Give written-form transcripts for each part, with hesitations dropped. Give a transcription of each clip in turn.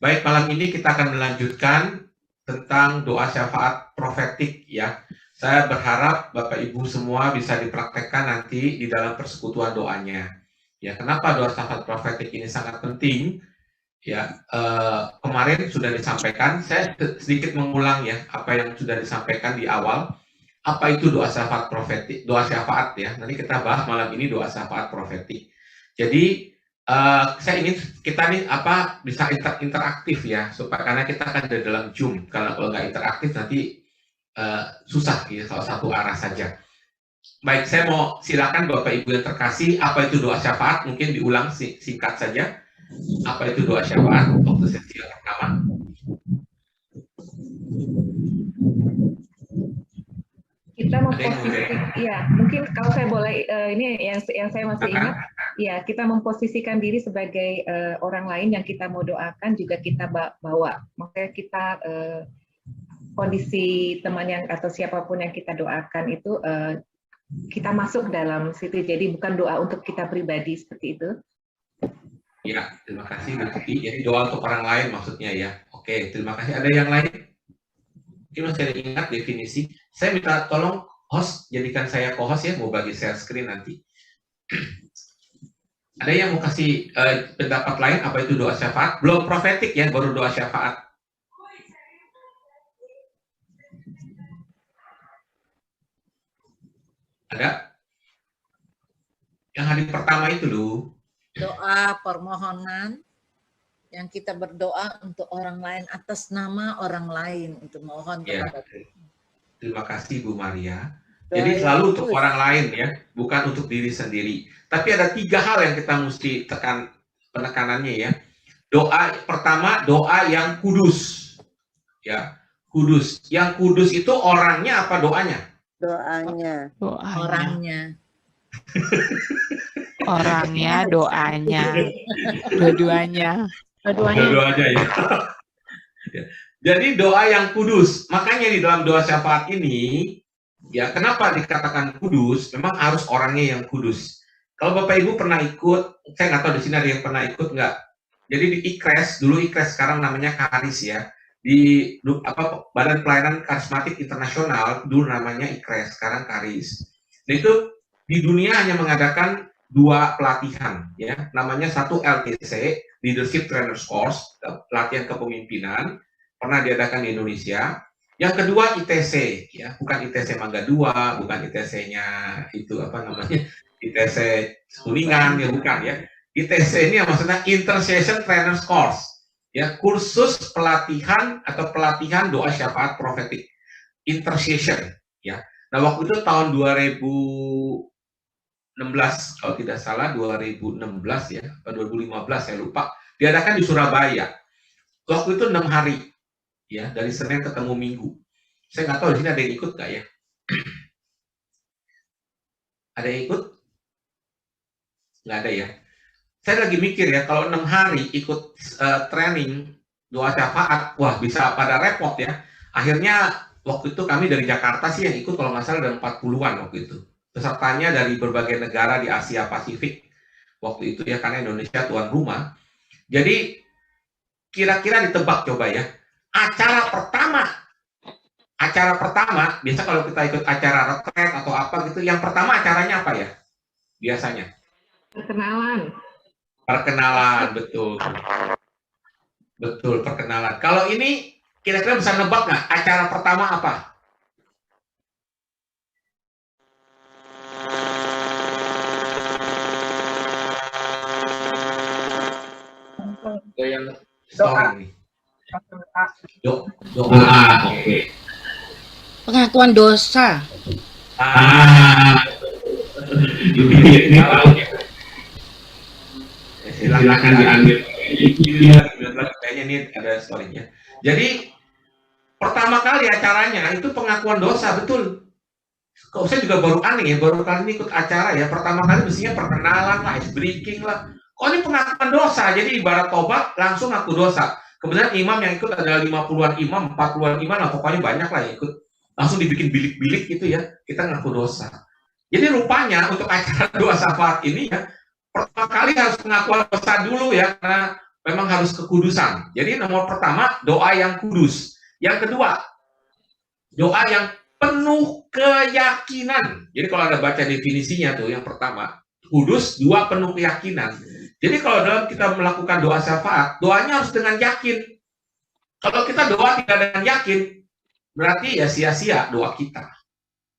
Baik, malam ini kita akan melanjutkan tentang doa syafaat profetik ya. Saya berharap Bapak Ibu semua bisa dipraktekkan nanti di dalam persekutuan doanya. Ya, kenapa doa syafaat profetik ini sangat penting? Ya, kemarin sudah disampaikan, saya sedikit mengulang ya apa yang sudah disampaikan di awal. Apa itu doa syafaat profetik? Doa syafaat ya. Nanti kita bahas malam ini doa syafaat profetik. Jadi saya ingin kita nih bisa interaktif ya, supaya karena kita kan di dalam Zoom. Kalau nggak interaktif nanti susah ya, kalau satu arah saja. Baik, saya mau silakan Bapak Ibu yang terkasih, apa itu doa syafaat? Mungkin diulang singkat saja. Apa itu doa syafaat? Waktu sesi yang pertama. Kita memposisikan, ya mungkin kalau saya boleh, ini yang saya masih ingat, ya kita memposisikan diri sebagai orang lain yang kita mau doakan juga kita bawa, makanya kita kondisi teman yang atau siapapun yang kita doakan itu kita masuk dalam situ, jadi bukan doa untuk kita pribadi seperti itu. Ya, terima kasih Bu Tuti. Jadi doa untuk orang lain maksudnya ya. Oke, terima kasih. Ada yang lain? Mungkin masih ada ingat definisi. Saya minta tolong host, jadikan saya co-host ya, mau bagi share screen nanti. Ada yang mau kasih pendapat lain, apa itu doa syafaat? Belum profetik ya, baru doa syafaat. Ada? Yang hari pertama itu loh. Doa permohonan yang kita berdoa untuk orang lain atas nama orang lain untuk mohon kepada Tuhan. Terima kasih Bu Maria. Jadi selalu untuk orang lain ya, bukan untuk diri sendiri. Tapi ada 3 hal yang kita mesti penekanannya ya. Doa pertama, doa yang kudus. Ya, kudus. Yang kudus itu orangnya apa doanya? Doanya. Orangnya. Orangnya, doanya, dua-duanya. Dua-duanya ya. Jadi doa yang kudus. Makanya di dalam doa syafaat ini, ya kenapa dikatakan kudus? Memang harus orangnya yang kudus. Kalau Bapak Ibu pernah ikut, saya nggak tahu di sini ada yang pernah ikut nggak? Jadi di IKRES, dulu IKRES sekarang namanya KARIS ya. Di Badan Pelayanan Karismatik Internasional, dulu namanya IKRES, sekarang KARIS. Nah itu di dunia hanya mengadakan 2 pelatihan ya, namanya satu LTC, Leadership Trainers Course, pelatihan kepemimpinan, pernah diadakan di Indonesia. Yang kedua ITC ya, bukan ITC Mangga 2, bukan ITC-nya itu ITC Kuningan ya, bukan ya. ITC ini maksudnya Intercession Trainers Course ya, kursus pelatihan atau pelatihan doa syafaat profetik, intercession ya. Nah waktu itu tahun 2016 kalau tidak salah, 2016 ya atau 2015 saya lupa, diadakan di Surabaya. Waktu itu 6 hari ya, dari Senin ketemu Minggu. Saya nggak tahu di sini ada yang ikut nggak ya? Ada yang ikut? Nggak ada ya. Saya lagi mikir ya, kalau 6 hari ikut training doa syafaat, wah bisa pada repot ya. Akhirnya waktu itu kami dari Jakarta sih yang ikut, kalau nggak salah ada 40-an waktu itu. Pesertanya dari berbagai negara di Asia Pasifik waktu itu ya, karena Indonesia tuan rumah. Jadi kira-kira ditebak coba ya, acara pertama biasa kalau kita ikut acara retret atau apa gitu, yang pertama acaranya apa ya biasanya? Perkenalan, betul perkenalan. Kalau ini kira-kira bisa nebak nggak acara pertama apa? Yang doa. Oke. Pengakuan dosa. Silakan diambil. Kayaknya ini ada story-nya. Jadi pertama kali acaranya itu pengakuan dosa, betul. Kok saya juga baru aneh ya, baru kali ini ikut acara ya. Pertama kali mestinya perkenalan lah, ice breaking lah. Kok ini pengakuan dosa? Jadi ibarat tobat langsung ngaku dosa. Kemudian imam yang ikut ada 50-an imam, 40-an imam lah, pokoknya banyak lah yang ikut. Langsung dibikin bilik-bilik gitu ya, kita ngaku dosa. Jadi rupanya untuk acara doa syafaat ini ya, pertama kali harus pengakuan dosa dulu ya, karena memang harus kekudusan. Jadi nomor pertama, doa yang kudus. Yang kedua, doa yang penuh keyakinan. Jadi kalau Anda baca definisinya tuh, yang pertama, kudus, dua, penuh keyakinan. Jadi kalau dalam kita melakukan doa syafaat, doanya harus dengan yakin. Kalau kita doa tidak dengan yakin, berarti ya sia-sia doa kita.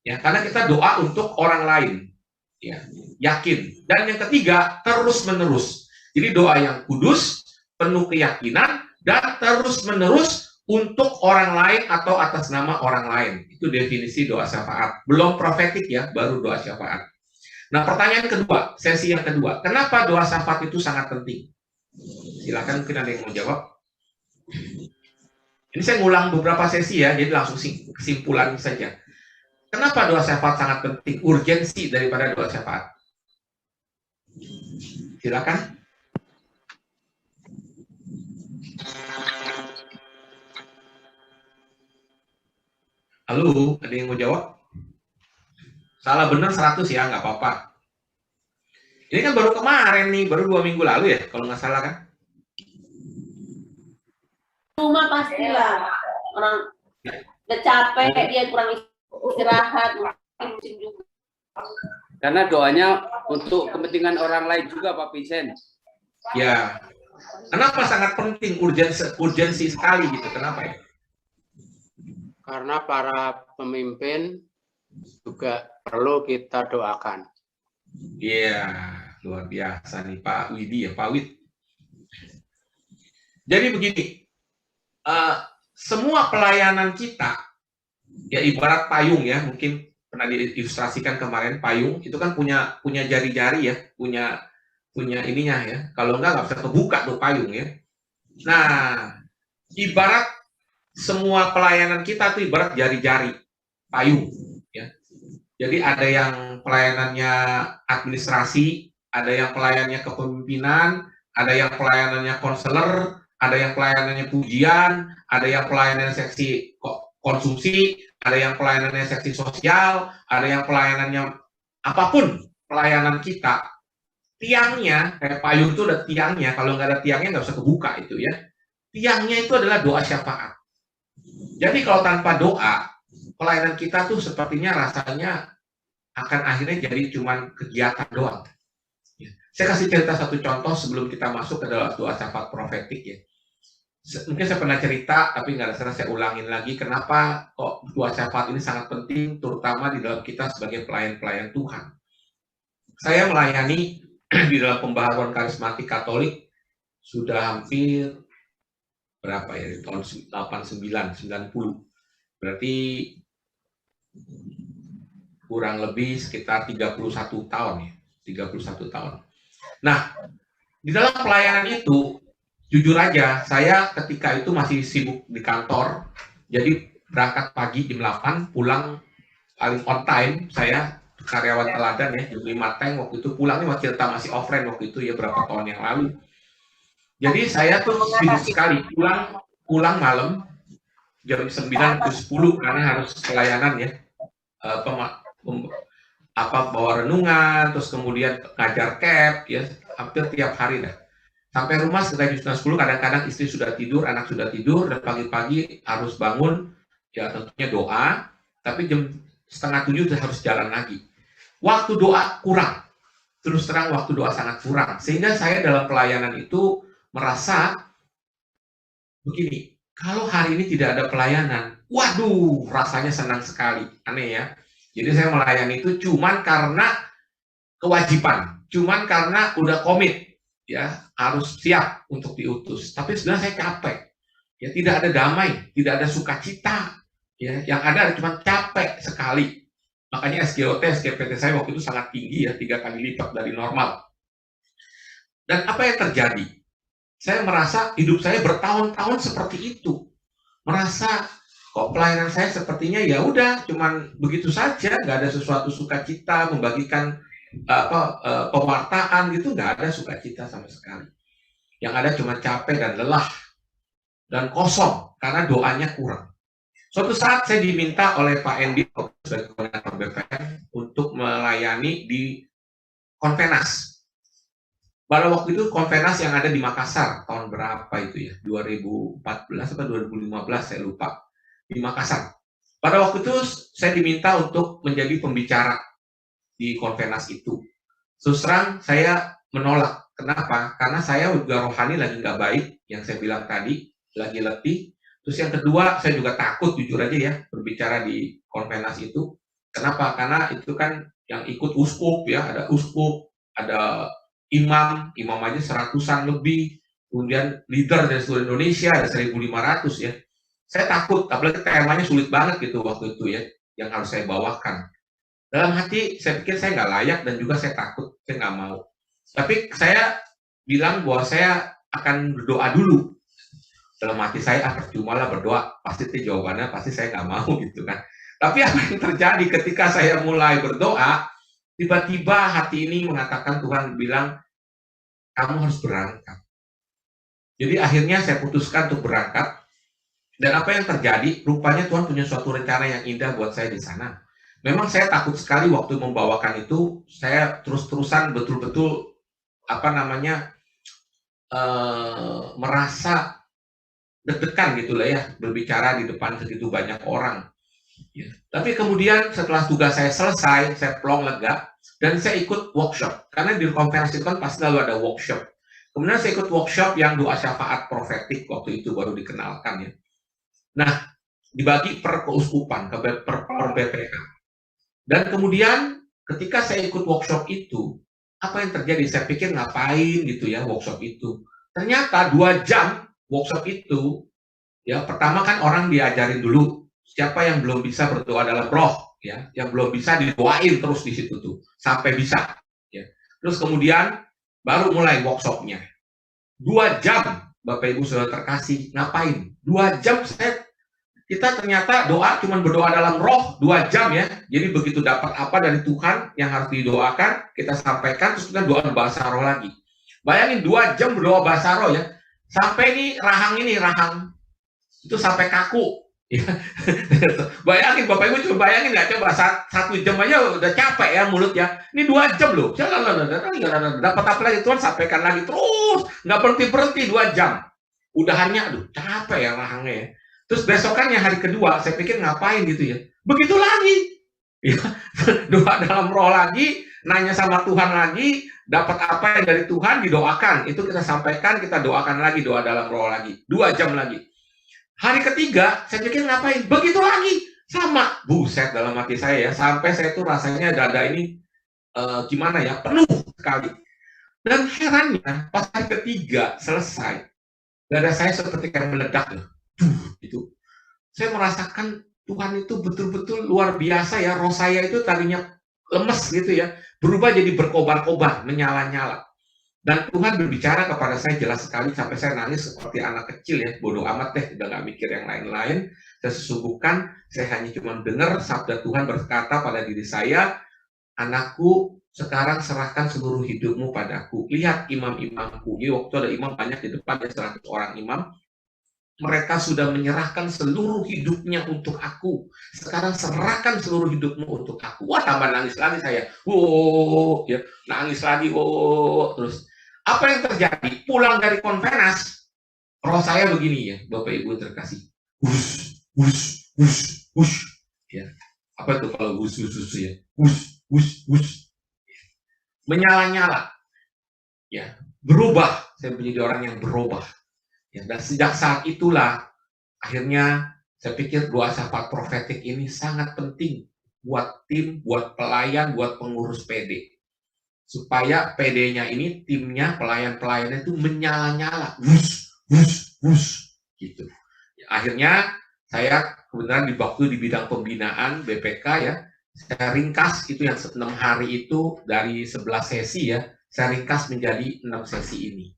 Ya, karena kita doa untuk orang lain. Ya, yakin. Dan yang ketiga, terus-menerus. Jadi doa yang kudus, penuh keyakinan, dan terus-menerus untuk orang lain atau atas nama orang lain. Itu definisi doa syafaat. Belum profetik ya, baru doa syafaat. Nah, pertanyaan kedua, sesi yang kedua. Kenapa doa syafaat itu sangat penting? Silakan mungkin ada yang mau jawab. Ini saya ngulang beberapa sesi ya, jadi langsung kesimpulan saja. Kenapa doa syafaat sangat penting? Urgensi daripada doa syafaat. Silakan. Halo, ada yang mau jawab? Salah benar 100 ya, nggak apa-apa. Ini kan baru kemarin nih, baru 2 minggu lalu ya, kalau nggak salah kan? Rumah pastilah. Orang udah capek, dia kurang istirahat, mungkin juga. Karena doanya untuk kepentingan orang lain juga, Pak Vincent. Ya. Kenapa sangat penting, urgensi sekali gitu, kenapa ya? Karena para pemimpin juga perlu kita doakan. Iya, luar biasa nih Pak Widi ya, Pak Wid. Jadi begini, semua pelayanan kita, ya ibarat payung ya, mungkin pernah diilustrasikan kemarin, payung itu kan punya jari-jari ya, punya ininya ya. Kalau nggak bisa kebuka tuh payung ya. Nah, ibarat semua pelayanan kita tuh ibarat jari-jari payung ya. Jadi ada yang pelayanannya administrasi, ada yang pelayanannya kepemimpinan, ada yang pelayanannya konselor, ada yang pelayanannya pujian, ada yang pelayanannya seksi konsumsi, ada yang pelayanannya seksi sosial, ada yang pelayanannya apapun pelayanan kita. Tiangnya, kayak payung itu ada tiangnya, kalau nggak ada tiangnya nggak bisa kebuka itu ya. Tiangnya itu adalah doa syafaat. Jadi kalau tanpa doa, pelayanan kita tuh sepertinya rasanya akan akhirnya jadi cuman kegiatan doang. Ya. Saya kasih cerita satu contoh sebelum kita masuk ke dalam doa syafaat profetik ya. Mungkin saya pernah cerita, tapi nggak ada salah saya ulangin lagi. Kenapa kok doa syafaat ini sangat penting, terutama di dalam kita sebagai pelayan-pelayan Tuhan. Saya melayani di dalam pembaharuan karismatik Katolik sudah hampir berapa ya, tahun 89, 90. Berarti kurang lebih sekitar 31 tahun ya, 31 tahun. Nah, di dalam pelayanan itu, jujur aja, saya ketika itu masih sibuk di kantor, jadi berangkat pagi jam 8, pulang paling on time, saya karyawan teladan ya, jam 5 teng, waktu itu pulangnya masih offline waktu itu ya, berapa tahun yang lalu. Jadi saya tuh sibuk sekali, pulang malam, jam 9 ke 10, karena harus pelayanan ya, bawa renungan, terus kemudian ngajar camp ya, hampir tiap hari dah. Sampai rumah sekitar jam 10, kadang-kadang istri sudah tidur, anak sudah tidur, dan pagi-pagi harus bangun, ya tentunya doa, tapi jam 6:30 harus jalan lagi. Waktu doa kurang, terus terang waktu doa sangat kurang, sehingga saya dalam pelayanan itu merasa begini, kalau hari ini tidak ada pelayanan, waduh, rasanya senang sekali, aneh ya. Jadi saya melayani itu cuman karena kewajiban, cuman karena udah komit, ya harus siap untuk diutus. Tapi sebenarnya saya capek, ya tidak ada damai, tidak ada sukacita, ya yang ada cuma capek sekali. Makanya SGOT, SGPT saya waktu itu sangat tinggi ya, 3 kali lipat dari normal. Dan apa yang terjadi? Saya merasa hidup saya bertahun-tahun seperti itu. Merasa kok pelayanan saya sepertinya ya udah cuman begitu saja, nggak ada sesuatu sukacita, membagikan pewartaan gitu, nggak ada sukacita sama sekali. Yang ada cuma capek dan lelah dan kosong karena doanya kurang. Suatu saat saya diminta oleh Pak Endi sebagai koordinator BPM untuk melayani di Konvenas. pada waktu itu konferensi yang ada di Makassar, tahun berapa itu ya, 2014 atau 2015, saya lupa, di Makassar. Pada waktu itu saya diminta untuk menjadi pembicara di konferensi itu. Terus terang saya menolak. Kenapa? Karena saya juga rohani lagi nggak baik, yang saya bilang tadi, lagi letih. Terus yang kedua, saya juga takut, jujur aja ya, berbicara di konferensi itu. Kenapa? Karena itu kan yang ikut uskup ya, ada uskup, ada imam aja 100-an lebih, kemudian leader dari seluruh Indonesia ada 1.500 ya. Saya takut, apalagi temanya sulit banget gitu waktu itu ya, yang harus saya bawakan. Dalam hati saya pikir saya nggak layak dan juga saya takut, saya nggak mau. Tapi saya bilang bahwa saya akan berdoa dulu. Dalam hati saya, percuma lah berdoa, pasti itu jawabannya, pasti saya nggak mau gitu kan. Tapi apa yang terjadi ketika saya mulai berdoa, tiba-tiba hati ini mengatakan, Tuhan bilang, kamu harus berangkat. Jadi akhirnya saya putuskan untuk berangkat. Dan apa yang terjadi, rupanya Tuhan punya suatu rencana yang indah buat saya di sana. Memang saya takut sekali waktu membawakan itu, saya terus-terusan betul-betul merasa deg-degan gitulah ya, berbicara di depan segitu banyak orang. Ya. Tapi kemudian setelah tugas saya selesai, saya plong lega, dan saya ikut workshop. Karena di konferensi itu kan pasti selalu ada workshop. Kemudian saya ikut workshop yang doa syafaat profetik, waktu itu baru dikenalkan ya. Nah, dibagi per keuskupan, per BPK. Dan kemudian ketika saya ikut workshop itu, apa yang terjadi? Saya pikir ngapain gitu ya workshop itu. Ternyata 2 jam workshop itu, ya pertama kan orang diajarin dulu siapa yang belum bisa berdoa dalam roh, ya, yang belum bisa didoain terus di situ tuh sampai bisa. Ya. Terus kemudian baru mulai workshopnya. 2 jam, Bapak Ibu Saudara terkasih, ngapain? 2 jam kita ternyata doa cuma berdoa dalam roh 2 jam ya. Jadi begitu dapat apa dari Tuhan yang harus didoakan, kita sampaikan, terus kita doa bahasa roh lagi. Bayangin 2 jam berdoa bahasa roh ya. Sampai rahang itu sampai kaku. Ya. Bayangin Bapak Ibu, coba bayangin nggak, coba 1 jam aja udah capek ya mulut ya. Ini 2 jam loh. Dapat apa lagi, Tuhan sampaikan lagi terus, nggak berhenti 2 jam. Udahannya aduh capek ya rahangnya ya. Terus besokannya hari kedua, saya pikir ngapain gitu ya. Begitu lagi. Ya, doa dalam roh lagi, nanya sama Tuhan lagi, dapat apa yang dari Tuhan didoakan. Itu kita sampaikan, kita doakan lagi, doa dalam roh lagi. 2 jam lagi. Hari ketiga, saya pikir ngapain? Begitu lagi. Sama. Buset dalam hati saya ya. Sampai saya tuh rasanya dada ini gimana ya, penuh sekali. Dan herannya, pas hari ketiga selesai, dada saya seperti kayak meledak loh. Itu saya merasakan Tuhan itu betul-betul luar biasa ya. Roh saya itu tadinya lemes gitu ya, berubah jadi berkobar-kobar, menyala-nyala. Dan Tuhan berbicara kepada saya jelas sekali sampai saya nangis seperti anak kecil ya. Bodoh amat deh, udah gak mikir yang lain-lain. Saya sesungguhkan, saya hanya cuma dengar sabda Tuhan berkata pada diri saya, anakku, sekarang serahkan seluruh hidupmu padaku. Lihat imam-imamku. Jadi waktu ada imam banyak di depan, ya 100 orang imam. Mereka sudah menyerahkan seluruh hidupnya untuk aku. Sekarang serahkan seluruh hidupmu untuk aku. Wah, tambah nangis lagi saya. Wow, ya, nangis lagi. Wow. Terus, apa yang terjadi? Pulang dari konferensi, roh saya begini ya, Bapak Ibu terkasih. Wush, wush, wush, wush. Ya. Apa itu kalau wush, wush, wush ya? Wush, wush, wush. Menyala-nyala. Ya, berubah. Saya menjadi orang yang berubah. Ya, dan sejak saat itulah akhirnya saya pikir doa syafaat profetik ini sangat penting buat tim, buat pelayan, buat pengurus PD. Supaya PD-nya ini, timnya, pelayan-pelayannya itu menyala-nyala. Wush, wush, wush. Gitu. Ya, akhirnya saya kebetulan di waktu di bidang pembinaan BPK ya, saya ringkas itu yang 6 hari itu dari 11 sesi ya, saya ringkas menjadi 6 sesi ini.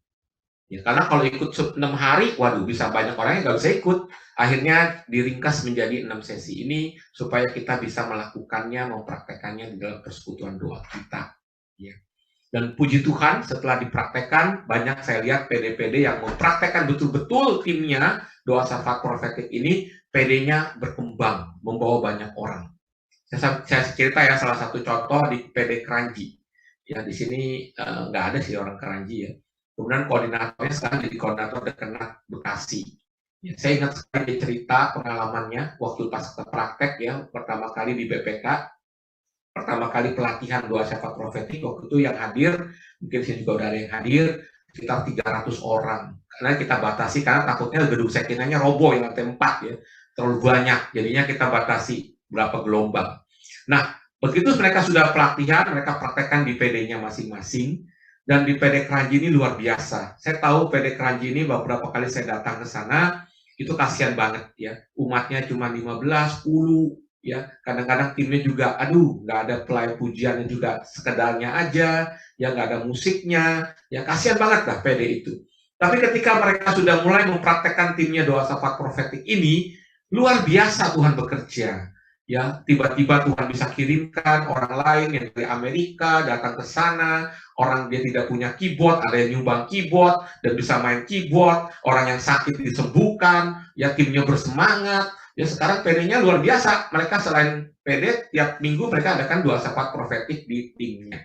Ya, karena kalau ikut 6 hari, waduh bisa banyak orang yang nggak bisa ikut. Akhirnya diringkas menjadi 6 sesi ini supaya kita bisa melakukannya, mempraktekannya di dalam persekutuan doa kita. Ya. Dan puji Tuhan setelah dipraktekkan, banyak saya lihat PD-PD yang mempraktekkan betul-betul timnya doa syafaat profetik ini, PD-nya berkembang, membawa banyak orang. Saya cerita ya salah satu contoh di PD Kranji. Ya di sini nggak ada sih orang Keranji ya. Kemudian koordinatornya sekarang jadi koordinator Dekenat Bekasi. Ya, saya ingat sekali cerita pengalamannya waktu pas praktek ya, pertama kali di BPK, pertama kali pelatihan doa syafaat profetik, waktu itu yang hadir, mungkin sini juga udah ada yang hadir, sekitar 300 orang. Karena kita batasi, karena takutnya gedung sekinanya roboh yang lantai 4 ya, terlalu banyak, jadinya kita batasi berapa gelombang. Nah, begitu mereka sudah pelatihan, mereka praktekkan di PD-nya masing-masing, dan di PD Keranji ini luar biasa. Saya tahu PD Keranji ini beberapa kali saya datang ke sana, itu kasihan banget ya, umatnya cuma 15, 10, ya kadang-kadang timnya juga, aduh nggak ada pelay pujiannya juga sekedarnya aja, ya nggak ada musiknya, ya kasihan banget lah PD itu. Tapi ketika mereka sudah mulai mempraktekkan timnya doa syafaat profetik ini, luar biasa Tuhan bekerja. Ya, tiba-tiba Tuhan bisa kirimkan orang lain yang dari Amerika datang ke sana, orang dia tidak punya keyboard, ada yang nyumbang keyboard dan bisa main keyboard, orang yang sakit disembuhkan, ya timnya bersemangat. Ya sekarang PD-nya luar biasa. Mereka selain PD, tiap minggu mereka adakan doa syafaat profetik di timnya.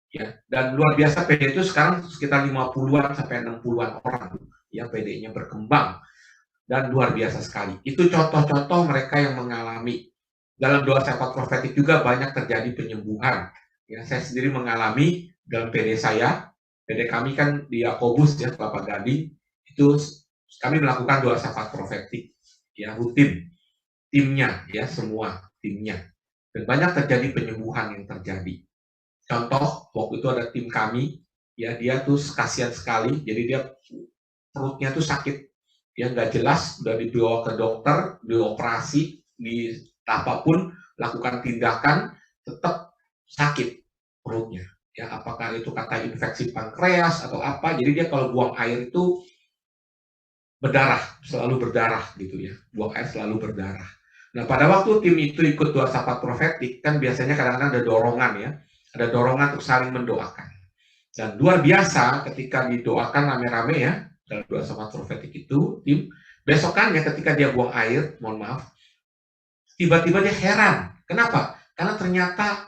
Ya, dan luar biasa PD itu sekarang sekitar 50-an sampai 60-an orang. Ya, PD-nya berkembang dan luar biasa sekali. Itu contoh-contoh mereka yang mengalami. Dalam doa syafaat profetik juga banyak terjadi penyembuhan. Ya, saya sendiri mengalami dalam PD saya, PD kami kan di Yakobus ya, Kelapa Gading, itu kami melakukan doa syafaat profetik, ya rutin, timnya ya semua timnya, dan banyak terjadi penyembuhan yang terjadi. Contoh waktu itu ada tim kami, ya dia tuh kasihan sekali, jadi dia perutnya tuh sakit, ya nggak jelas, udah dibawa ke dokter, dioperasi, di apapun, lakukan tindakan, tetap sakit perutnya. Ya, apakah itu kata infeksi pankreas atau apa, jadi dia kalau buang air itu berdarah, selalu berdarah gitu ya, buang air selalu berdarah. Nah, pada waktu tim itu ikut doa syafaat profetik, kan biasanya kadang-kadang ada dorongan ya, ada dorongan untuk saling mendoakan. Dan luar biasa ketika didoakan rame-rame ya, dalam doa syafaat profetik itu, tim, besokannya ketika dia buang air, mohon maaf, tiba-tiba dia heran. Kenapa? Karena ternyata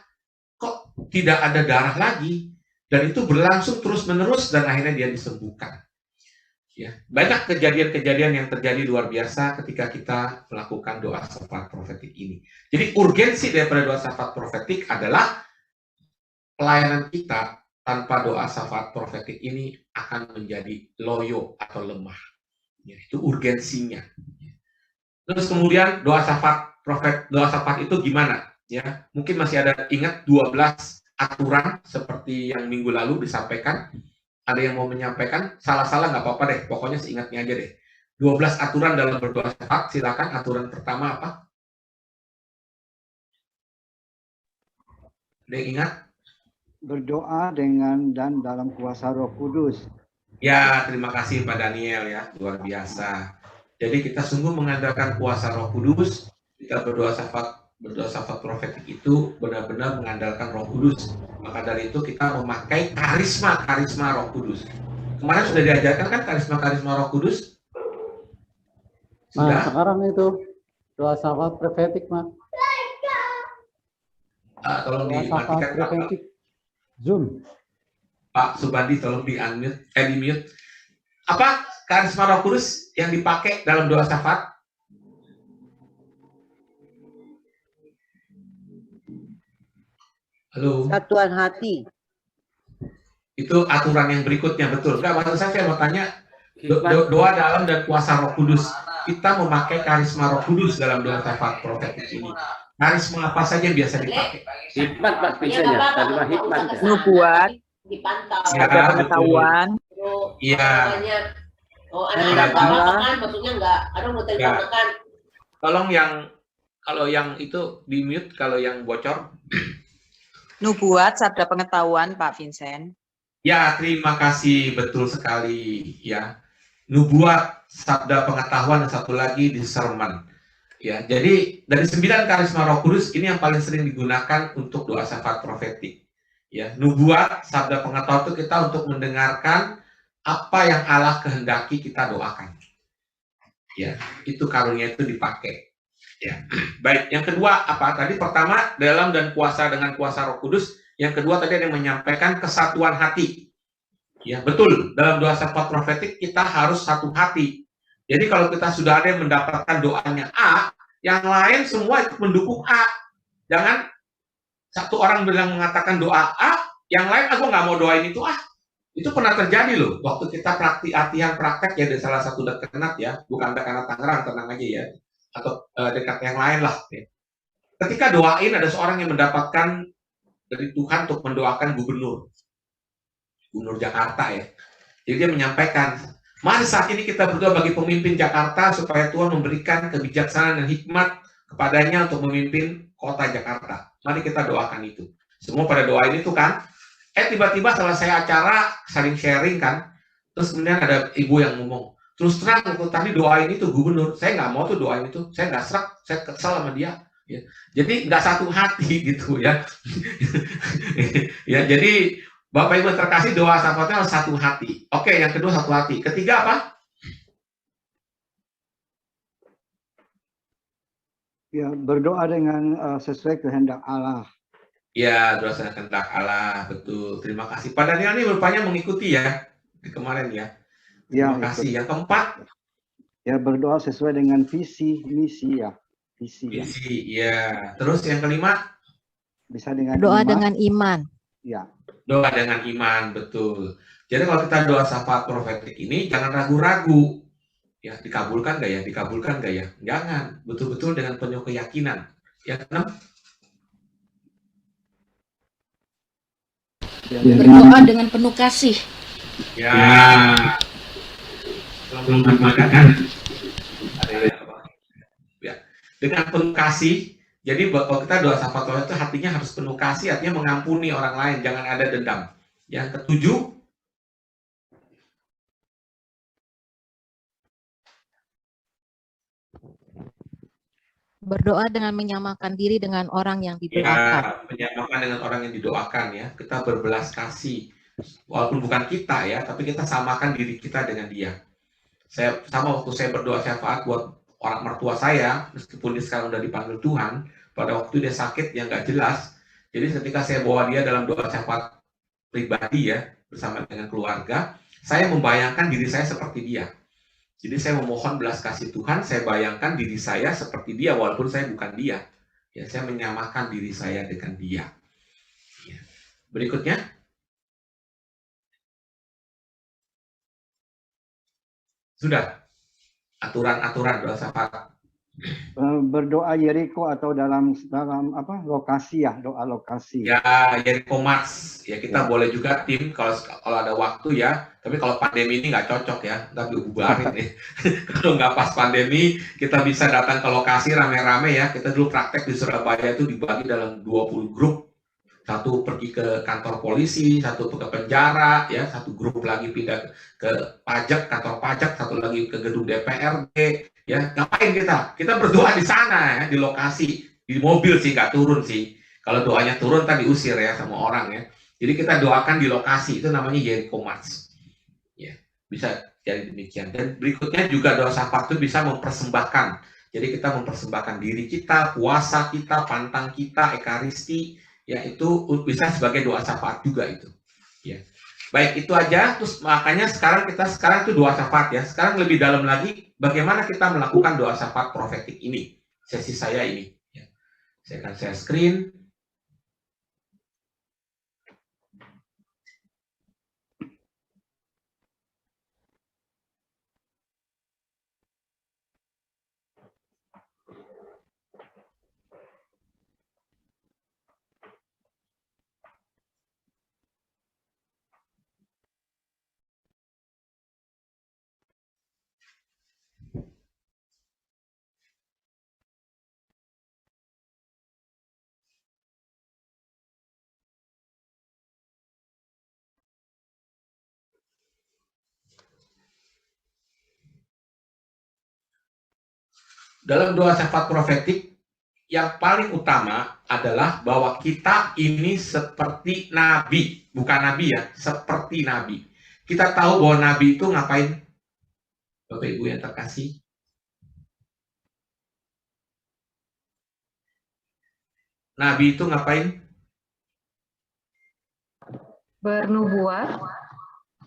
kok tidak ada darah lagi. Dan itu berlangsung terus-menerus dan akhirnya dia disembuhkan. Ya, banyak kejadian-kejadian yang terjadi luar biasa ketika kita melakukan doa syafaat profetik ini. Jadi urgensi daripada doa syafaat profetik adalah pelayanan kita tanpa doa syafaat profetik ini akan menjadi loyo atau lemah. Ya, itu urgensinya. Terus kemudian doa syafaat itu gimana? Ya, mungkin masih ada ingat 12 aturan seperti yang minggu lalu disampaikan. Ada yang mau menyampaikan? Salah-salah nggak apa-apa deh. Pokoknya seingatnya aja deh. 12 aturan dalam berdoa syafaat. Silakan aturan pertama apa? Ada yang ingat? Berdoa dengan dan dalam kuasa Roh Kudus. Ya, terima kasih Pak Daniel ya. Luar biasa. Jadi kita sungguh mengandalkan kuasa Roh Kudus. Kita berdoa syafaat profetik itu benar-benar mengandalkan Roh Kudus. Maka dari itu kita memakai karisma Roh Kudus. Kemarin sudah diajarkan kan karisma Roh Kudus? Sudah? Nah, sekarang itu doa syafaat profetik, Mas. Tolong Doa syafaat dimatikan profetik. Zoom. Pak Subandi, tolong di-unmute, di-mute. Apa karisma Roh Kudus yang dipakai dalam doa syafaat? Halo. Satuan hati. Itu aturan yang berikutnya, betul. Enggak, maksud saya mau tanya, doa dalam dan kuasa Roh Kudus. Kita memakai karisma Roh Kudus dalam doa syafaat profetik ini. Karisma apa saja yang biasa dipakai? Hikmat, Pak, biasanya. Karisma hikmat. Nubuat, dipantau. Ya, ada pengetahuan. Iya. Maksudnya enggak, aduh mau makan. Tolong kalau yang itu di mute, kalau yang bocor. Nubuat, sabda pengetahuan, Pak Vincent. Ya, terima kasih, betul sekali ya. Nubuat, sabda pengetahuan, dan satu lagi discernment. Ya, jadi dari 9 karisma Roh Kudus ini yang paling sering digunakan untuk doa syafaat profetik. Ya, nubuat, sabda pengetahuan itu kita untuk mendengarkan apa yang Allah kehendaki kita doakan. Ya, itu karunia itu dipakai. Ya, baik. Yang kedua apa? Tadi pertama dalam dan kuasa dengan kuasa Roh Kudus. Yang kedua tadi ada yang menyampaikan kesatuan hati. Ya, betul. Dalam doa syafaat profetik kita harus satu hati. Jadi kalau kita sudah ada yang mendapatkan doanya A, yang lain semua ikut mendukung A. Jangan satu orang bilang mengatakan doa A, yang lain aku nggak mau doain itu A. Itu pernah terjadi loh. Waktu kita latihan praktek ya di salah satu dekanat ya, bukan dekanat Tangerang, tenang aja ya, atau dekat yang lain lah. Ya. Ketika doain ada seorang yang mendapatkan dari Tuhan untuk mendoakan gubernur Jakarta ya. Jadi dia menyampaikan, mari saat ini kita berdoa bagi pemimpin Jakarta supaya Tuhan memberikan kebijaksanaan dan hikmat kepadanya untuk memimpin kota Jakarta. Mari kita doakan itu. Semua pada doain itu kan. Tiba-tiba selesai acara saling sharing kan. Terus kemudian ada ibu yang ngomong, terus terang waktu tadi doain itu gubernur, saya nggak mau tuh doain itu, saya nggak serak, saya kesal sama dia. Ya. Jadi nggak satu hati gitu ya. Ya jadi Bapak Ibu terkasih, doa syafaatnya harus satu hati. Oke, yang kedua satu hati. Ketiga apa? Ya, berdoa dengan sesuai kehendak Allah. Ya, doa sesuai kehendak Allah, betul. Terima kasih. Pak Daniel ini rupanya mengikuti ya di kemarin ya. Terima kasih. Yang keempat? Ya, berdoa sesuai dengan visi, misi ya. Visi ya. Terus yang kelima? Bisa dengan doa dengan iman. Ya. Doa dengan iman, betul. Jadi kalau kita doa syafaat profetik ini jangan ragu-ragu. Ya, dikabulkan nggak ya? Dikabulkan nggak ya? Jangan. Betul-betul dengan penuh keyakinan. Yang keenam? Berdoa dengan penuh kasih. Ya. Selamat makan. Ya. Dengan penuh kasih. Jadi kalau kita doa syafaat profetik itu hatinya harus penuh kasih, artinya mengampuni orang lain, jangan ada dendam. Yang ketujuh, berdoa dengan menyamakan diri dengan orang yang didoakan. Ya, menyamakan dengan orang yang didoakan ya. Kita berbelas kasih, walaupun bukan kita ya, tapi kita samakan diri kita dengan dia. Waktu saya berdoa syafaat buat orang mertua saya, meskipun dia sekarang udah dipanggil Tuhan, pada waktu dia sakit yang nggak jelas. Jadi ketika saya bawa dia dalam doa syafaat pribadi ya, bersama dengan keluarga, saya membayangkan diri saya seperti dia. Jadi saya memohon belas kasih Tuhan, saya bayangkan diri saya seperti dia, walaupun saya bukan dia. Ya, saya menyamakan diri saya dengan dia. Ya. Berikutnya. Sudah. Aturan-aturan doa syafaat. Berdoa Yeriko atau dalam apa lokasi ya, doa lokasi. Ya, Yeriko Mars. Ya, kita boleh juga tim kalau ada waktu ya. Tapi kalau pandemi ini nggak cocok ya, ntar dibubarin ya. Kalau nggak pas pandemi, kita bisa datang ke lokasi rame-rame ya. Kita dulu praktek di Surabaya itu dibagi dalam 20 grup. Satu pergi ke kantor polisi, satu ke penjara, ya, satu grup lagi pindah ke pajak, kantor pajak, satu lagi ke gedung DPRD, ya. Ngapain kita? Kita berdoa di sana ya, di lokasi, di mobil sih, nggak turun sih. Kalau doanya turun tadi diusir ya sama orang ya. Jadi kita doakan di lokasi, itu namanya Yeriko Mars. Ya, bisa jadi demikian. Dan berikutnya juga doa syafaat itu bisa mempersembahkan. Jadi kita mempersembahkan diri kita, puasa kita, pantang kita, ekaristi. Ya, itu bisa sebagai doa syafaat juga itu. Ya. Baik, itu aja. Terus makanya sekarang itu doa syafaat ya. Sekarang lebih dalam lagi bagaimana kita melakukan doa syafaat profetik ini. Sesi saya ini. Ya. Saya akan share screen. Dalam doa syafaat profetik, yang paling utama adalah bahwa kita ini seperti nabi, bukan nabi ya, seperti nabi. Kita tahu bahwa nabi itu ngapain? Bapak Ibu yang terkasih. Nabi itu ngapain? Bernubuat.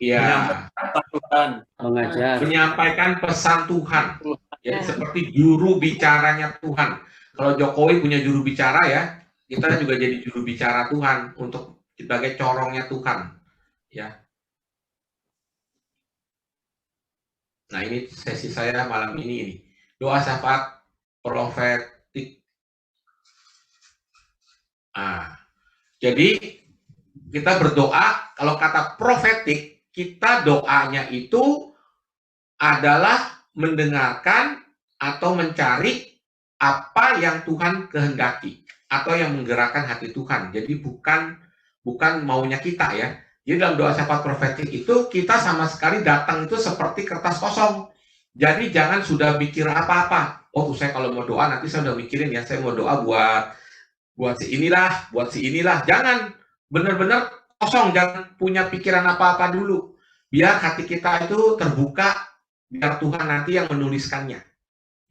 Ya, Tuhan mengajar. menyampaikan pesan Tuhan. Jadi Ya. seperti juru bicaranya Tuhan. Kalau Jokowi punya juru bicara ya, kita juga jadi juru bicara Tuhan untuk sebagai corongnya Tuhan. Ya. Nah, ini sesi saya malam ini. Doa syafaat profetik. Jadi kita berdoa, kalau kata profetik, kita doanya itu adalah mendengarkan atau mencari apa yang Tuhan kehendaki atau yang menggerakkan hati Tuhan. Jadi bukan maunya kita ya. Jadi dalam doa syafaat profetik itu kita sama sekali datang itu seperti kertas kosong. Jadi jangan sudah mikir apa-apa. Oh, saya kalau mau doa nanti saya udah mikirin ya, saya mau doa buat si inilah, buat si inilah. Jangan, benar-benar kosong, jangan punya pikiran apa-apa dulu. Biar hati kita itu terbuka, biar Tuhan nanti yang menuliskannya.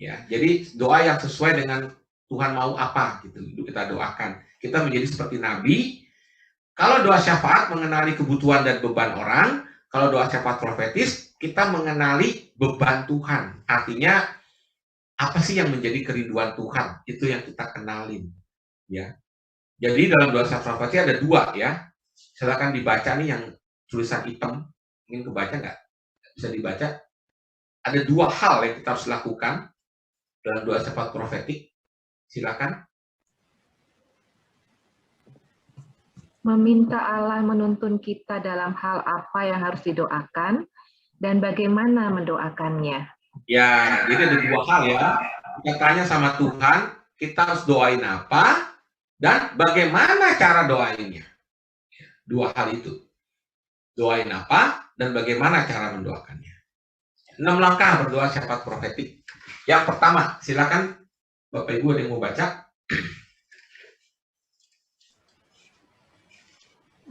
Ya, jadi doa yang sesuai dengan Tuhan mau apa gitu, itu kita doakan. Kita menjadi seperti nabi. Kalau doa syafaat mengenali kebutuhan dan beban orang, kalau doa syafaat profetis kita mengenali beban Tuhan. Artinya apa sih yang menjadi kerinduan Tuhan? Itu yang kita kenalin. Ya. Jadi dalam doa syafaat profetis ada dua ya. Silakan dibaca nih yang tulisan hitam. Mungkin kebaca nggak? Bisa dibaca. Ada dua hal yang kita harus lakukan dalam doa syafaat profetik. Silakan. Meminta Allah menuntun kita dalam hal apa yang harus didoakan dan bagaimana mendoakannya. Ya, jadi ada dua hal ya. Kita tanya sama Tuhan, kita harus doain apa dan bagaimana cara doainnya. Dua hal itu. Doain apa dan bagaimana cara mendoakannya. 6 langkah berdoa syafaat profetik. Yang pertama, silakan Bapak Ibu ada yang mau baca.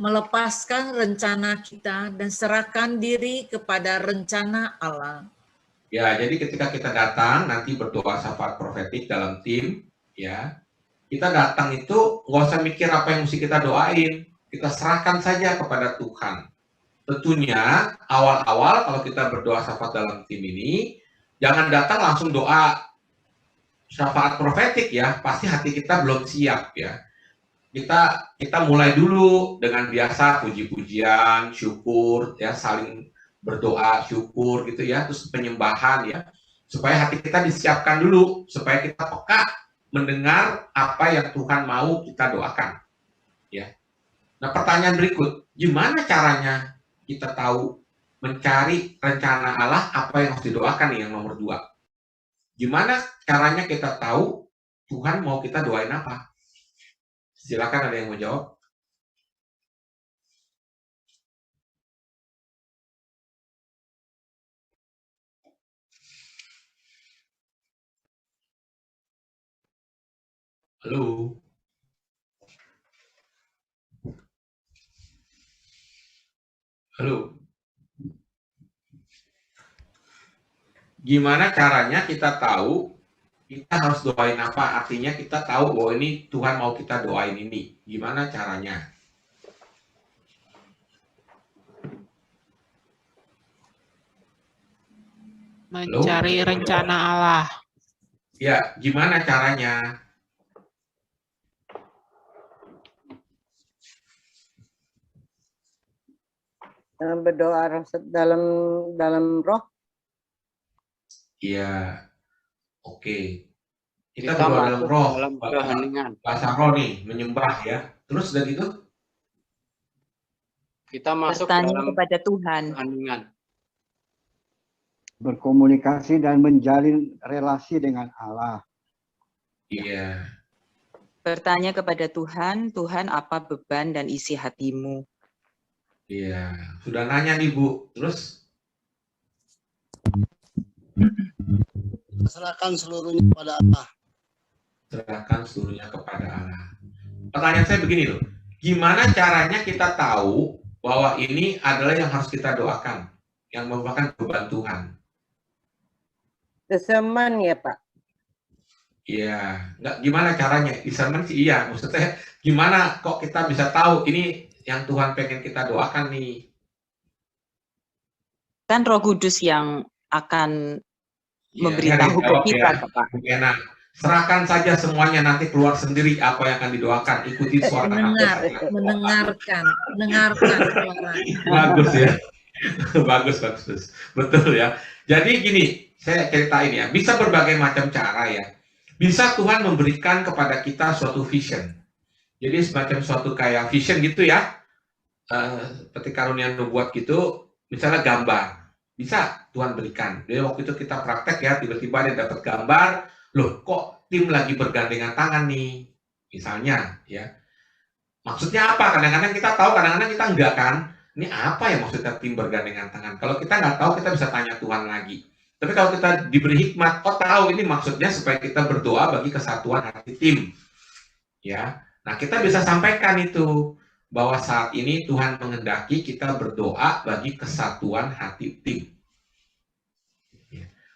Melepaskan rencana kita dan serahkan diri kepada rencana Allah. Ya, jadi ketika kita datang nanti berdoa syafaat profetik dalam tim, ya, kita datang itu nggak usah mikir apa yang mesti kita doain, kita serahkan saja kepada Tuhan. Tentunya awal-awal kalau kita berdoa syafaat dalam tim ini, jangan datang langsung doa syafaat profetik ya, pasti hati kita belum siap ya. Kita mulai dulu dengan biasa puji-pujian, syukur ya, saling berdoa, syukur gitu ya, terus penyembahan ya, supaya hati kita disiapkan dulu, supaya kita peka mendengar apa yang Tuhan mau kita doakan ya. Nah, pertanyaan berikut, gimana caranya kita tahu mencari rencana Allah apa yang harus didoakan nih, yang nomor 2. Gimana caranya kita tahu Tuhan mau kita doain apa? Silakan ada yang mau jawab. Halo. Halo. Gimana caranya kita tahu kita harus doain apa? Artinya kita tahu bahwa ini Tuhan mau kita doain ini. Gimana caranya? Mencari rencana Allah. Ya, gimana caranya? Berdoa dalam roh. Iya. Oke. Kita berdoa dalam roh, dalam keheningan. bahasa roh nih, menyembah ya. Terus udah gitu? Kita masuk Bertanya dalam kepada Tuhan. keheningan. Berkomunikasi dan menjalin relasi dengan Allah. Iya. Bertanya kepada Tuhan, Tuhan apa beban dan isi hatimu? Iya. Sudah nanya nih Bu. Terus? Serahkan seluruhnya kepada Allah. Serahkan seluruhnya kepada Allah. Pertanyaan saya begini loh. Gimana caranya kita tahu bahwa ini adalah yang harus kita doakan, yang merupakan beban Tuhan? Discernment ya Pak. Iya, nggak gimana caranya? Discernment sih iya, maksudnya gimana kok kita bisa tahu ini yang Tuhan pengen kita doakan nih? Kan Roh Kudus yang akan Ya, memberitahu ke jawab kita, ya, Pak. enak. Serahkan saja semuanya, nanti keluar sendiri apa yang akan didoakan. Ikuti suara mendengarkan suara. Bagus ya. bagus. Betul ya. Jadi gini, saya ceritain ya. Bisa berbagai macam cara ya. Bisa Tuhan memberikan kepada kita suatu vision. Jadi semacam suatu kayak vision gitu ya. Seperti karunia nubuat gitu, misalnya gambar. Bisa Tuhan berikan. Jadi waktu itu kita praktek ya, tiba-tiba dia dapat gambar, loh kok tim lagi bergandengan tangan nih, misalnya ya. Maksudnya apa? Kadang-kadang kita tahu, kadang-kadang kita enggak kan. Ini apa ya maksudnya tim bergandengan tangan? Kalau kita nggak tahu, kita bisa tanya Tuhan lagi. Tapi kalau kita diberi hikmat, oh tahu ini maksudnya supaya kita berdoa bagi kesatuan hati tim. Ya, nah kita bisa sampaikan itu, bahwa saat ini Tuhan mengendaki kita berdoa bagi kesatuan hati tim.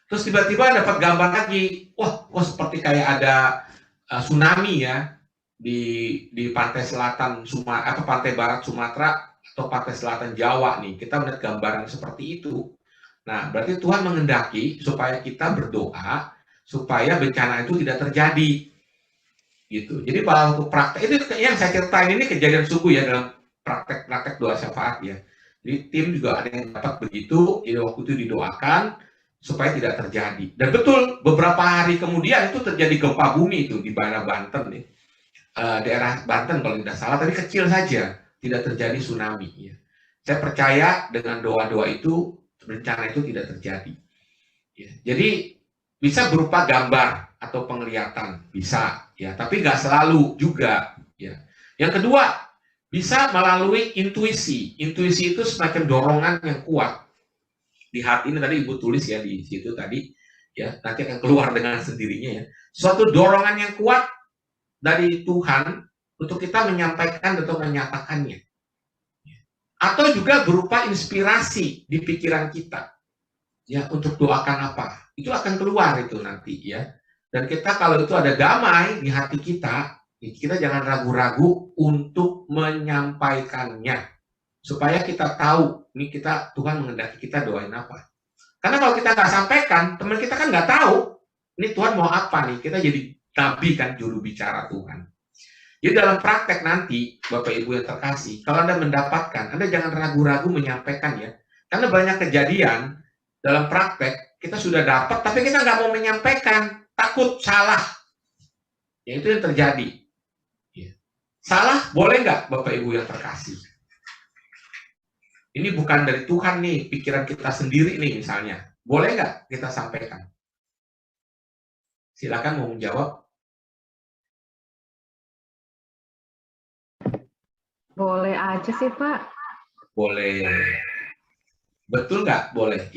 Terus tiba-tiba dapat gambar lagi, wah kok seperti kayak ada tsunami ya di pantai selatan Sumatera, pantai barat Sumatera atau pantai selatan Jawa nih. Kita melihat gambaran seperti itu. Nah, berarti Tuhan mengendaki supaya kita berdoa supaya bencana itu tidak terjadi. Gitu. Jadi kalau praktek itu yang saya ceritain ini kejadian sungguh ya dalam praktek doa syafaat ya. Jadi tim juga ada yang dapat begitu, jadi waktu itu didoakan supaya tidak terjadi. Dan betul beberapa hari kemudian itu terjadi gempa bumi itu di daerah Banten nih. Daerah Banten kalau tidak salah, tapi kecil saja, tidak terjadi tsunami ya. Saya percaya dengan doa-doa itu bencana itu tidak terjadi. Ya. Jadi bisa berupa gambar atau penglihatan, bisa ya, tapi nggak selalu juga ya. Yang kedua, bisa melalui intuisi. Intuisi itu semacam dorongan yang kuat di hati. Ini tadi Ibu tulis ya di situ tadi ya, nanti akan keluar dengan sendirinya ya. Suatu dorongan yang kuat dari Tuhan untuk kita menyampaikan atau menyatakannya. Atau juga berupa inspirasi di pikiran kita ya, untuk doakan apa. Itu akan keluar itu nanti ya. Dan kita kalau itu ada damai di hati kita, kita jangan ragu-ragu untuk menyampaikannya. Supaya kita tahu, ini Tuhan mengendaki kita doain apa. Karena kalau kita nggak sampaikan, teman kita kan nggak tahu, ini Tuhan mau apa nih. Kita jadi nabi kan, juru bicara Tuhan. Jadi dalam praktek nanti, Bapak Ibu yang terkasih, kalau Anda mendapatkan, Anda jangan ragu-ragu menyampaikan ya. Karena banyak kejadian dalam praktek, kita sudah dapat, tapi kita nggak mau menyampaikan. Takut salah. Ya itu yang terjadi. Ya. Salah boleh nggak Bapak Ibu yang terkasih? Ini bukan dari Tuhan nih, pikiran kita sendiri nih misalnya. Boleh nggak kita sampaikan? Silakan mau menjawab. Boleh aja sih Pak. Boleh. Betul nggak? Boleh.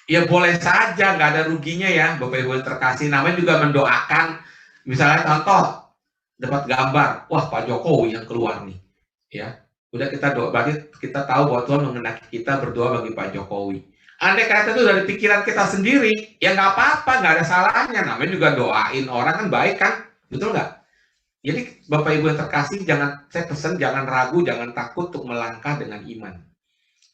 Ya boleh saja, nggak ada ruginya ya, Bapak Ibu yang terkasih. Namanya juga mendoakan, misalnya contoh, dapat gambar, wah Pak Jokowi yang keluar nih. Ya, udah kita doa, berarti kita tahu bahwa Tuhan mengendaki kita berdoa bagi Pak Jokowi. Andai kata itu dari pikiran kita sendiri, ya nggak apa-apa, nggak ada salahnya. Namanya juga doain orang kan baik kan, betul nggak? Jadi Bapak Ibu yang terkasih, saya pesan jangan ragu, jangan takut untuk melangkah dengan iman.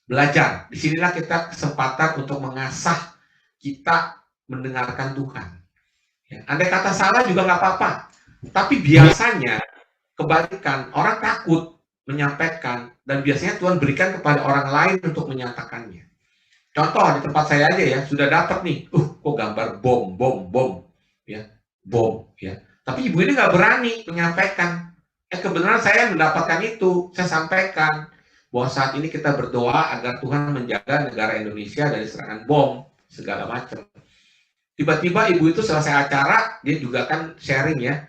Belajar, disinilah kita kesempatan untuk mengasah kita mendengarkan Tuhan. Ya, andai kata salah juga nggak apa-apa, tapi biasanya kebalikan, orang takut menyampaikan, dan biasanya Tuhan berikan kepada orang lain untuk menyatakannya. Contoh di tempat saya aja ya, sudah dapat nih, kok gambar bom, ya, bom, ya. Tapi ibu ini nggak berani menyampaikan. Kebenaran saya mendapatkan itu, saya sampaikan bahwa saat ini kita berdoa agar Tuhan menjaga negara Indonesia dari serangan bom, segala macam. Tiba-tiba ibu itu selesai acara, dia juga kan sharing ya,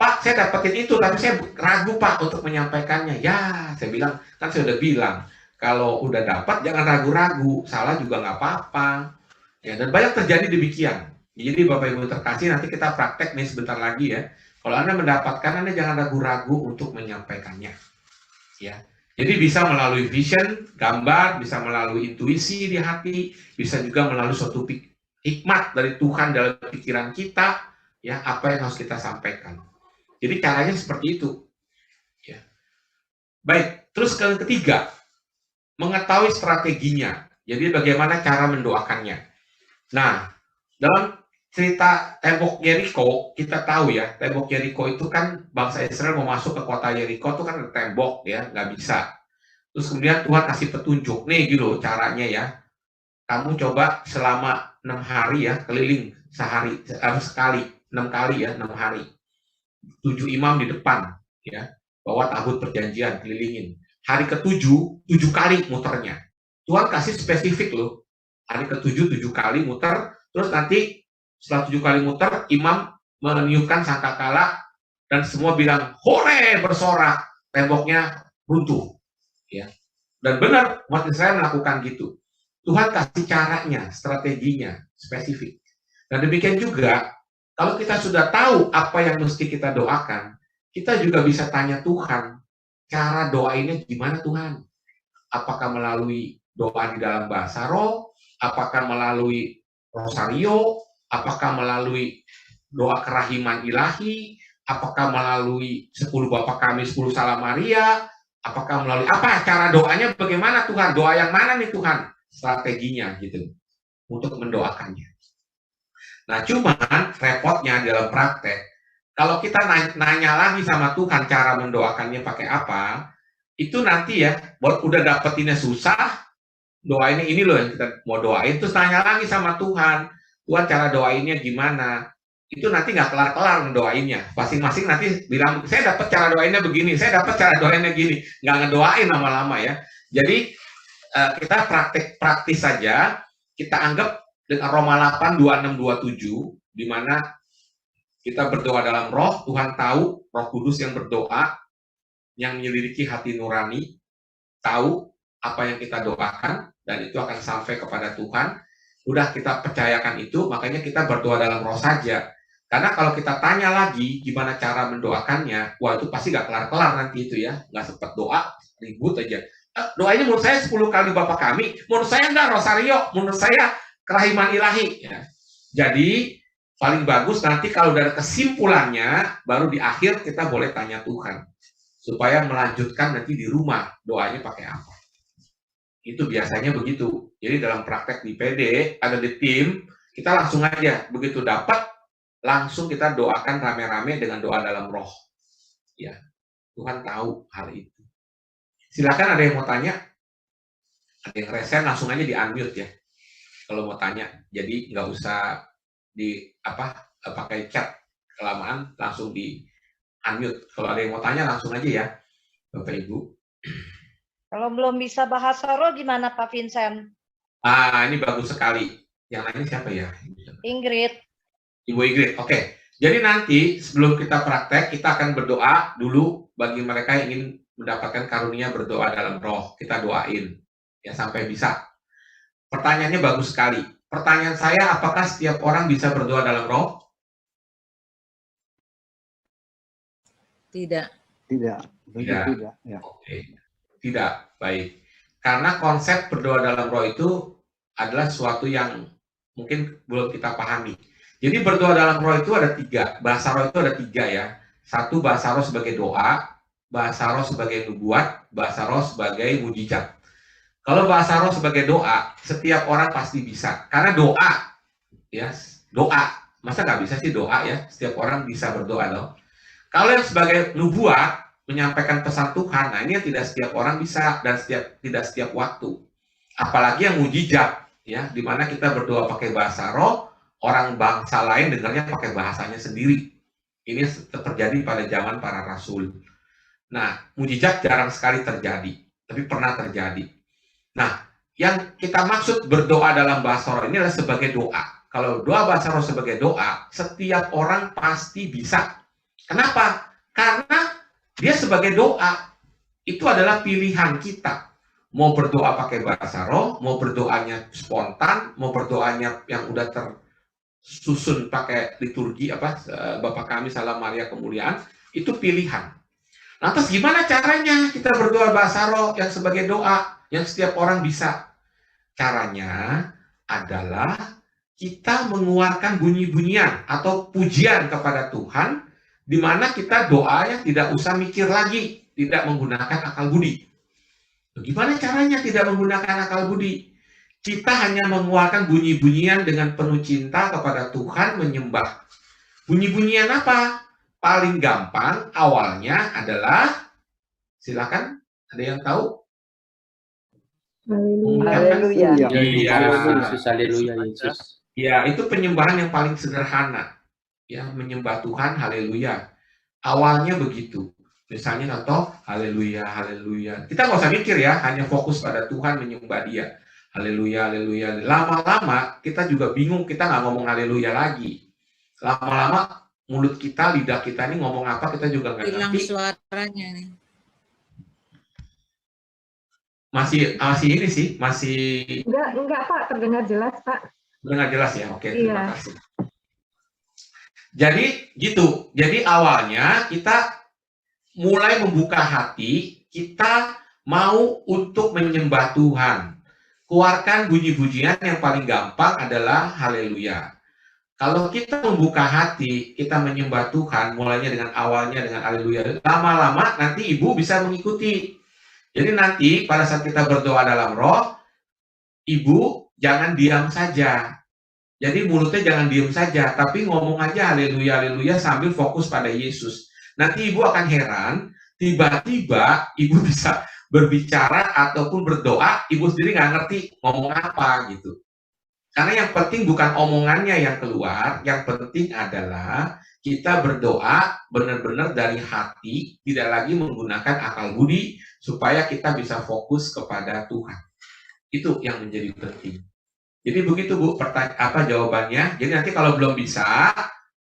Pak, saya dapetin itu, tapi saya ragu Pak untuk menyampaikannya. Ya, saya bilang, kan saya udah bilang, kalau udah dapat jangan ragu-ragu, salah juga nggak apa-apa. Ya, dan banyak terjadi demikian. Jadi Bapak Ibu terkasih, nanti kita praktek nih sebentar lagi ya. Kalau Anda mendapatkan, Anda jangan ragu-ragu untuk menyampaikannya. Ya. Jadi bisa melalui vision, gambar, bisa melalui intuisi di hati, bisa juga melalui suatu hikmat dari Tuhan dalam pikiran kita, ya apa yang harus kita sampaikan. Jadi caranya seperti itu. Ya. Baik, Terus yang ketiga, mengetahui strateginya. Jadi bagaimana cara mendoakannya. Nah, dalam cerita tembok Yeriko, kita tahu ya, tembok Yeriko itu kan bangsa Israel mau masuk ke kota Yeriko itu kan ada tembok ya, nggak bisa. Terus kemudian Tuhan kasih petunjuk, nih gitu caranya ya. Kamu coba selama 6 hari ya, keliling sehari, sekali, 6 kali ya, 6 hari. 7 imam di depan ya, bawa tabut perjanjian, kelilingin. Hari ke-7, 7 kali muternya. Tuhan kasih spesifik loh. Hari ke-7, 7 kali muter, terus nanti setelah 7 kali muter, imam meniupkan sangkakala dan semua bilang, hore, bersorak, temboknya runtuh. Ya. Dan benar, umat Israel melakukan gitu. Tuhan kasih caranya, strateginya, spesifik. Dan demikian juga, kalau kita sudah tahu apa yang mesti kita doakan, kita juga bisa tanya Tuhan, cara doainnya gimana Tuhan? Apakah melalui doa di dalam bahasa roh? Apakah melalui rosario? Apakah melalui doa kerahiman ilahi? Apakah melalui 10 Bapa Kami, 10 Salam Maria? Apakah melalui apa? Cara doanya bagaimana Tuhan? Doa yang mana nih Tuhan? Strateginya gitu untuk mendoakannya. Nah, cuman repotnya dalam praktek, kalau kita nanya lagi sama Tuhan cara mendoakannya pakai apa, itu nanti ya, udah dapetinnya susah, doainnya ini loh yang kita mau doain, terus nanya lagi sama Tuhan, Tuhan cara doainnya gimana? Itu nanti nggak kelar-kelar mendoainnya. Masing-masing nanti bilang, saya dapat cara doainnya begini, saya dapat cara doainnya gini, nggak ngedoain lama-lama ya. Jadi kita praktis saja, kita anggap dengan Roma 8, 26, 27, di mana kita berdoa dalam roh, Tuhan tahu, Roh Kudus yang berdoa, yang menyelidiki hati nurani, tahu apa yang kita doakan, dan itu akan sampai kepada Tuhan. Udah kita percayakan itu, makanya kita berdoa dalam roh saja. Karena kalau kita tanya lagi gimana cara mendoakannya, wah itu pasti gak kelar-kelar nanti itu ya, gak sempat doa, ribut aja. Doanya menurut saya 10 kali Bapa Kami, menurut saya enggak rosario, menurut saya kerahiman ilahi. Ya. Jadi paling bagus nanti kalau dari kesimpulannya, baru di akhir kita boleh tanya Tuhan. Supaya melanjutkan nanti di rumah, doanya pakai apa. Itu biasanya begitu. Jadi dalam praktek di PD, ada di tim, kita langsung aja, begitu dapat, langsung kita doakan rame-rame dengan doa dalam roh. Ya, Tuhan tahu hal itu. Silakan ada yang mau tanya. Ada yang resen, langsung aja di-unmute ya. Kalau mau tanya. Jadi nggak usah pakai chat kelamaan, langsung di-unmute. Kalau ada yang mau tanya, langsung aja ya, Bapak Ibu. Kalau belum bisa bahasa roh, gimana Pak Vincent? Ini bagus sekali. Yang lainnya siapa ya? Ingrid. Ibu Ingrid, oke. Jadi nanti sebelum kita praktek, kita akan berdoa dulu bagi mereka yang ingin mendapatkan karunia berdoa dalam roh. Kita doain ya sampai bisa. Pertanyaannya bagus sekali. Pertanyaan saya, apakah setiap orang bisa berdoa dalam roh? Tidak. Tidak. Tidak. Tidak. Ya. Oke. Tidak. Baik. Karena konsep berdoa dalam roh itu adalah sesuatu yang mungkin belum kita pahami. Jadi berdoa dalam roh itu ada 3. Bahasa roh itu ada 3 ya. 1 bahasa roh sebagai doa, bahasa roh sebagai nubuat, bahasa roh sebagai mujizat. Kalau bahasa roh sebagai doa, setiap orang pasti bisa. Karena doa, ya, doa. Masa nggak bisa sih doa ya? Setiap orang bisa berdoa loh. Kalau yang sebagai nubuat, menyampaikan pesan Tuhan, nah ini tidak setiap orang bisa dan tidak setiap waktu. Apalagi yang mujizat, ya, di mana kita berdoa pakai bahasa roh, orang bangsa lain dengarnya pakai bahasanya sendiri. Ini terjadi pada zaman para rasul. Nah, mujizat jarang sekali terjadi, tapi pernah terjadi. Nah, yang kita maksud berdoa dalam bahasa roh ini adalah sebagai doa. Kalau doa bahasa roh sebagai doa, setiap orang pasti bisa. Kenapa? Karena dia sebagai doa, itu adalah pilihan kita. Mau berdoa pakai bahasa roh, mau berdoanya spontan, mau berdoanya yang udah tersusun pakai liturgi, Bapa Kami, Salam Maria, Kemuliaan, itu pilihan. Lantas gimana caranya kita berdoa bahasa roh yang sebagai doa, yang setiap orang bisa? Caranya adalah kita mengeluarkan bunyi-bunyian atau pujian kepada Tuhan, di mana kita doa yang tidak usah mikir lagi, tidak menggunakan akal budi. Gimana caranya tidak menggunakan akal budi? Kita hanya mengeluarkan bunyi-bunyian dengan penuh cinta kepada Tuhan, menyembah. Bunyi-bunyian apa? Paling gampang awalnya adalah, silakan, ada yang tahu? Haleluya. Iya, Yesus, haleluya Yesus. ya itu penyembahan yang paling sederhana. Ya, menyembah Tuhan, haleluya. Awalnya begitu. Misalnya contoh, haleluya, haleluya. Kita nggak usah mikir ya, hanya fokus pada Tuhan, menyembah Dia. Haleluya, haleluya. Lama-lama kita juga bingung, kita nggak ngomong haleluya lagi. Lama-lama mulut kita, lidah kita ini ngomong apa, kita juga nggak Hilang ngerti. suaranya nih. Masih ini sih, masih Enggak Pak, terdengar jelas Pak. dengar jelas ya. Oke, terima Iya. kasih. Jadi gitu. Jadi awalnya kita mulai membuka hati, kita mau untuk menyembah Tuhan. Keluarkan bunyi-bunyian yang paling gampang adalah haleluya. Kalau kita membuka hati, kita menyembah Tuhan, mulainya dengan awalnya dengan haleluya. Lama-lama nanti Ibu bisa mengikuti. Jadi nanti pada saat kita berdoa dalam roh, Ibu jangan diam saja. Jadi mulutnya jangan diam saja, tapi ngomong aja haleluya, haleluya sambil fokus pada Yesus. Nanti Ibu akan heran, tiba-tiba Ibu bisa berbicara ataupun berdoa, Ibu sendiri nggak ngerti ngomong apa gitu. Karena yang penting bukan omongannya yang keluar, yang penting adalah kita berdoa benar-benar dari hati, tidak lagi menggunakan akal budi, supaya kita bisa fokus kepada Tuhan. Itu yang menjadi penting. Jadi begitu Bu, jawabannya. Jadi nanti kalau belum bisa,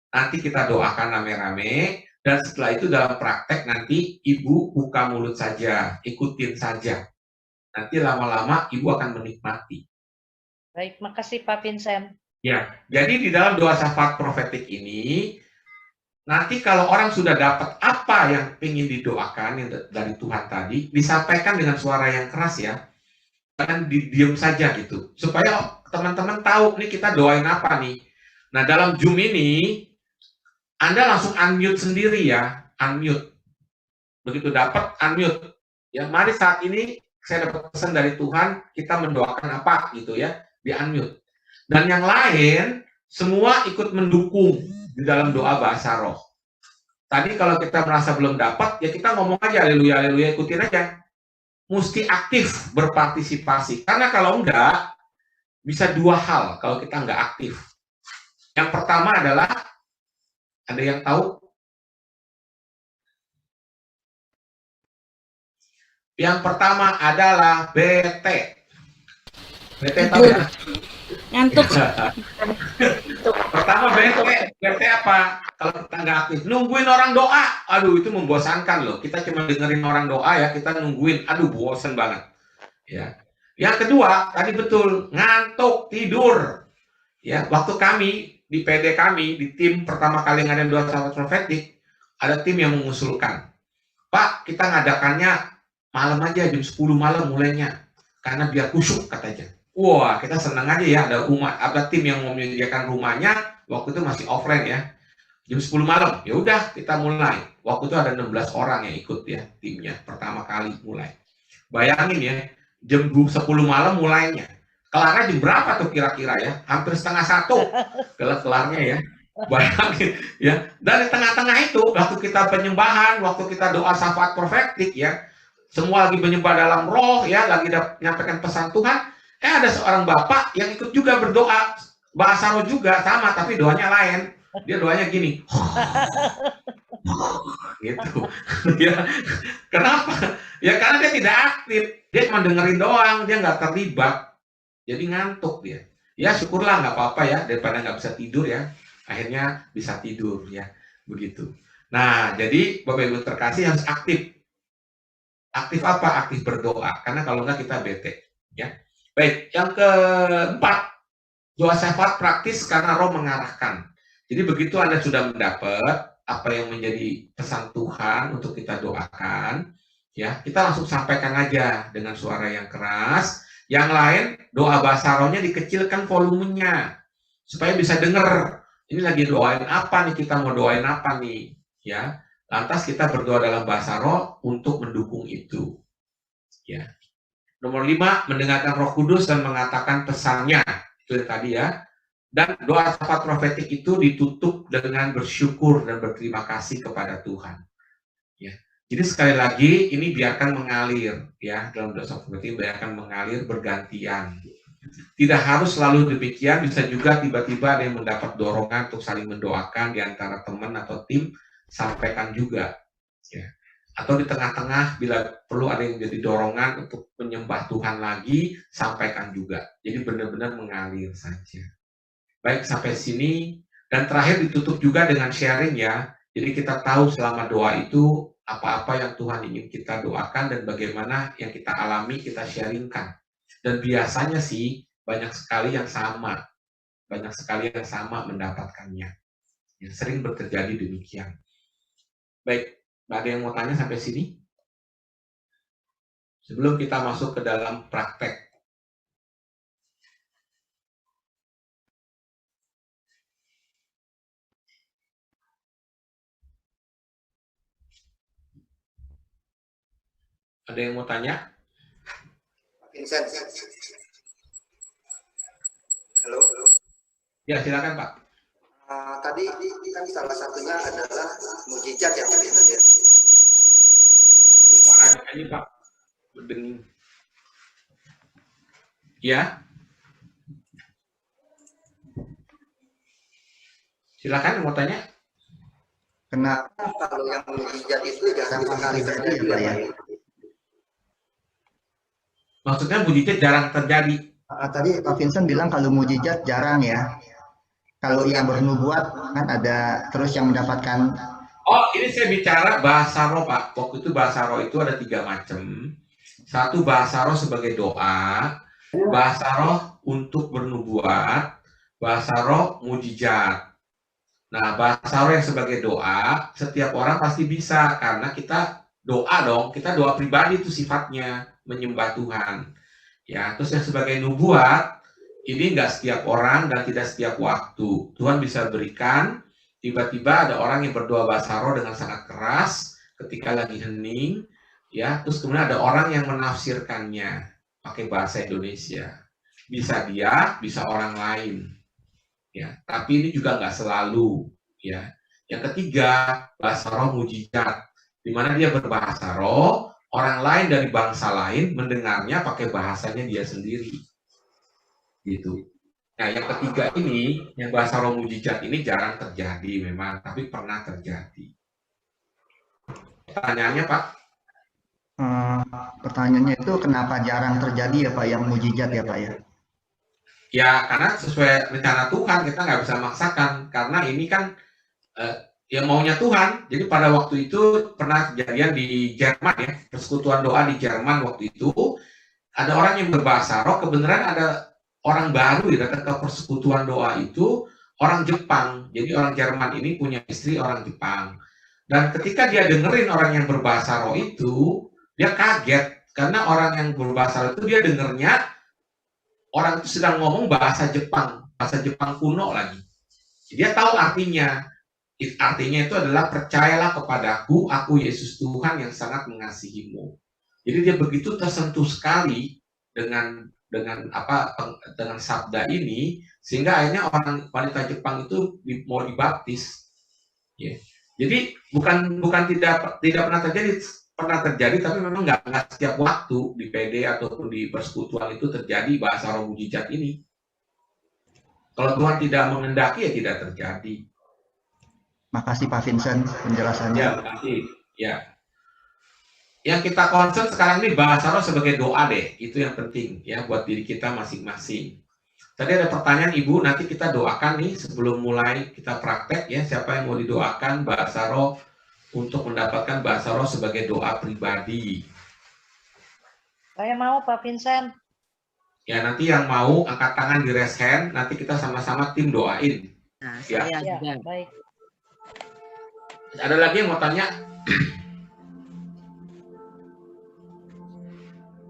nanti kita doakan rame-rame, dan setelah itu dalam praktek nanti Ibu buka mulut saja, ikutin saja. Nanti lama-lama Ibu akan menikmati. Baik, makasih Pak Vincent. Ya, jadi di dalam doa syafaat profetik ini, nanti kalau orang sudah dapat apa yang ingin didoakan yang dari Tuhan tadi, disampaikan dengan suara yang keras ya. Jangan diam saja gitu. Supaya teman-teman tahu nih kita doain apa nih. Nah, dalam Zoom ini Anda langsung unmute sendiri ya, unmute. Begitu dapat unmute. Ya, mari saat ini saya dapat pesan dari Tuhan, kita mendoakan apa gitu ya, di unmute. Dan yang lain semua ikut mendukung di dalam doa bahasa roh. Tadi kalau kita merasa belum dapat, ya kita ngomong aja haleluya, haleluya, ikutin aja. Mesti aktif berpartisipasi. Karena kalau enggak, bisa dua hal kalau kita enggak aktif. Yang pertama adalah, ada yang tahu? Yang pertama adalah bete. Bete tahu ya? Ngantuk. Pertama bete apa? Kalau kita nggak aktif, nungguin orang doa, aduh itu membosankan loh. Kita cuma dengerin orang doa ya, kita nungguin, aduh bosan banget. Ya. Yang kedua, tadi betul, ngantuk, tidur. Ya, waktu kami di PD kami, di tim pertama kali ngadain doa syafaat profetik, ada tim yang mengusulkan, Pak, kita ngadakannya malam aja, jam 10 malam mulainya, karena biar khusyuk katanya. Wah, kita senang aja ya, ada tim yang mau menyediakan rumahnya, waktu itu masih offline ya, jam 10 malam, ya udah kita mulai. Waktu itu ada 16 orang yang ikut ya, timnya, pertama kali mulai. Bayangin ya, jam 10 malam mulainya. Kelarnya jam berapa tuh kira-kira ya? Hampir 12:30 kelarnya ya. Bayangin ya. Dari tengah-tengah itu, waktu kita penyembahan, waktu kita doa syafaat profetik ya, semua lagi menyembah dalam roh ya, lagi menyampaikan pesan Tuhan, ada seorang bapak yang ikut juga berdoa bahasa roh juga sama, tapi doanya lain. Dia doanya gini. Gitu. Ya. Kenapa? Ya karena dia tidak aktif. Dia cuma dengerin doang, dia nggak terlibat. Jadi ngantuk dia. Ya syukurlah, nggak apa-apa ya, daripada nggak bisa tidur ya. Akhirnya bisa tidur ya, begitu. Nah, jadi Bapak Ibu terkasih harus aktif. Aktif apa? Aktif berdoa. Karena kalau nggak kita bete. Ya. Baik, yang keempat, doa syafaat praktis karena roh mengarahkan. Jadi begitu Anda sudah mendapat apa yang menjadi pesan Tuhan untuk kita doakan, ya kita langsung sampaikan aja dengan suara yang keras. Yang lain, doa bahasa rohnya dikecilkan volumenya supaya bisa dengar. Ini lagi doain apa nih, kita mau doain apa nih, ya. Lantas kita berdoa dalam bahasa roh untuk mendukung itu, ya. Nomor 5, mendengarkan Roh Kudus dan mengatakan pesannya. Itu yang tadi ya. Dan doa syafaat profetik itu ditutup dengan bersyukur dan berterima kasih kepada Tuhan. Ya. Jadi sekali lagi ini biarkan mengalir ya, dalam doa syafaat profetik biarkan mengalir bergantian. Tidak harus selalu demikian, bisa juga tiba-tiba ada yang mendapat dorongan untuk saling mendoakan di antara teman atau tim, sampaikan juga. Ya. Atau di tengah-tengah bila perlu ada yang jadi dorongan untuk menyembah Tuhan lagi, sampaikan juga. Jadi benar-benar mengalir saja. Baik, sampai sini. Dan terakhir ditutup juga dengan sharing ya. Jadi kita tahu selama doa itu apa-apa yang Tuhan ingin kita doakan dan bagaimana yang kita alami kita sharingkan. Dan biasanya sih banyak sekali yang sama. Banyak sekali yang sama mendapatkannya. Yang sering terjadi demikian. Baik, ada yang mau tanya sampai sini? Sebelum kita masuk ke dalam praktek. Ada yang mau tanya? Vincent. Halo. Ya, silakan Pak. Tadi kan salah satunya adalah mujizat ya Pak Vincent ya. Suaranya ini Pak. Berdenging. Ya. Silakan mau tanya. Kenapa kalau yang mujizat itu jarang sekali terjadi Pak ya? Maksudnya mujizat jarang terjadi. Tadi Pak Vincent bilang kalau mujizat jarang ya. Kalau yang bernubuat kan ada terus yang mendapatkan. Oh, ini saya bicara bahasa roh Pak. Waktu itu bahasa roh itu ada 3 macam. Satu bahasa roh sebagai doa, bahasa roh untuk bernubuat, bahasa roh mujizat. Nah, bahasa roh yang sebagai doa, setiap orang pasti bisa karena kita doa dong, kita doa pribadi itu sifatnya menyembah Tuhan. Ya, terus yang sebagai nubuat, ini enggak setiap orang dan tidak setiap waktu. Tuhan bisa berikan, tiba-tiba ada orang yang berdoa bahasa roh dengan sangat keras ketika lagi hening, ya, terus kemudian ada orang yang menafsirkannya pakai bahasa Indonesia. Bisa dia, bisa orang lain. Ya, tapi ini juga nggak selalu, ya. Yang ketiga, bahasa roh mujizat, di mana dia berbahasa roh, orang lain dari bangsa lain mendengarnya pakai bahasanya dia sendiri, gitu. Nah, yang ketiga ini, yang bahasa roh mujizat ini jarang terjadi memang, tapi pernah terjadi. Pertanyaannya Pak? Pertanyaannya itu kenapa jarang terjadi ya Pak yang mujizat ya Pak ya? Ya, karena sesuai rencana Tuhan, kita nggak bisa maksakan. Karena ini kan yang maunya Tuhan. Jadi pada waktu itu pernah kejadian di Jerman ya, persekutuan doa di Jerman waktu itu. Ada orang yang berbahasa roh, kebenaran ada orang baru ya, datang ke persekutuan doa itu, orang Jepang. Jadi orang Jerman ini punya istri orang Jepang. Dan ketika dia dengerin orang yang berbahasa roh itu, dia kaget. Karena orang yang berbahasa roh itu dia dengernya, orang itu sedang ngomong bahasa Jepang kuno lagi. Dia tahu artinya. Artinya itu adalah percayalah kepadaku, aku Yesus Tuhan yang sangat mengasihimu. Jadi dia begitu tersentuh sekali dengan sabda ini, sehingga akhirnya orang wanita Jepang itu mau dibaptis. Ya. Jadi bukan tidak pernah terjadi. Pernah terjadi, tapi memang nggak setiap waktu di PD ataupun di persekutuan itu terjadi bahasa roh mujizat ini. Kalau Tuhan tidak mengendaki ya tidak terjadi. Makasih Pak Vincent penjelasannya. Ya, makasih. Ya. Yang kita concern sekarang ini bahasa roh sebagai doa deh, itu yang penting ya buat diri kita masing-masing. Tadi ada pertanyaan Ibu, nanti kita doakan nih sebelum mulai kita praktek ya, siapa yang mau didoakan bahasa roh untuk mendapatkan bahasa roh sebagai doa pribadi. Saya mau Pak Vincent. Ya, nanti yang mau angkat tangan di raise hand, nanti kita sama-sama tim doain. Nah, ya. saya juga. Baik. Ada lagi yang mau tanya?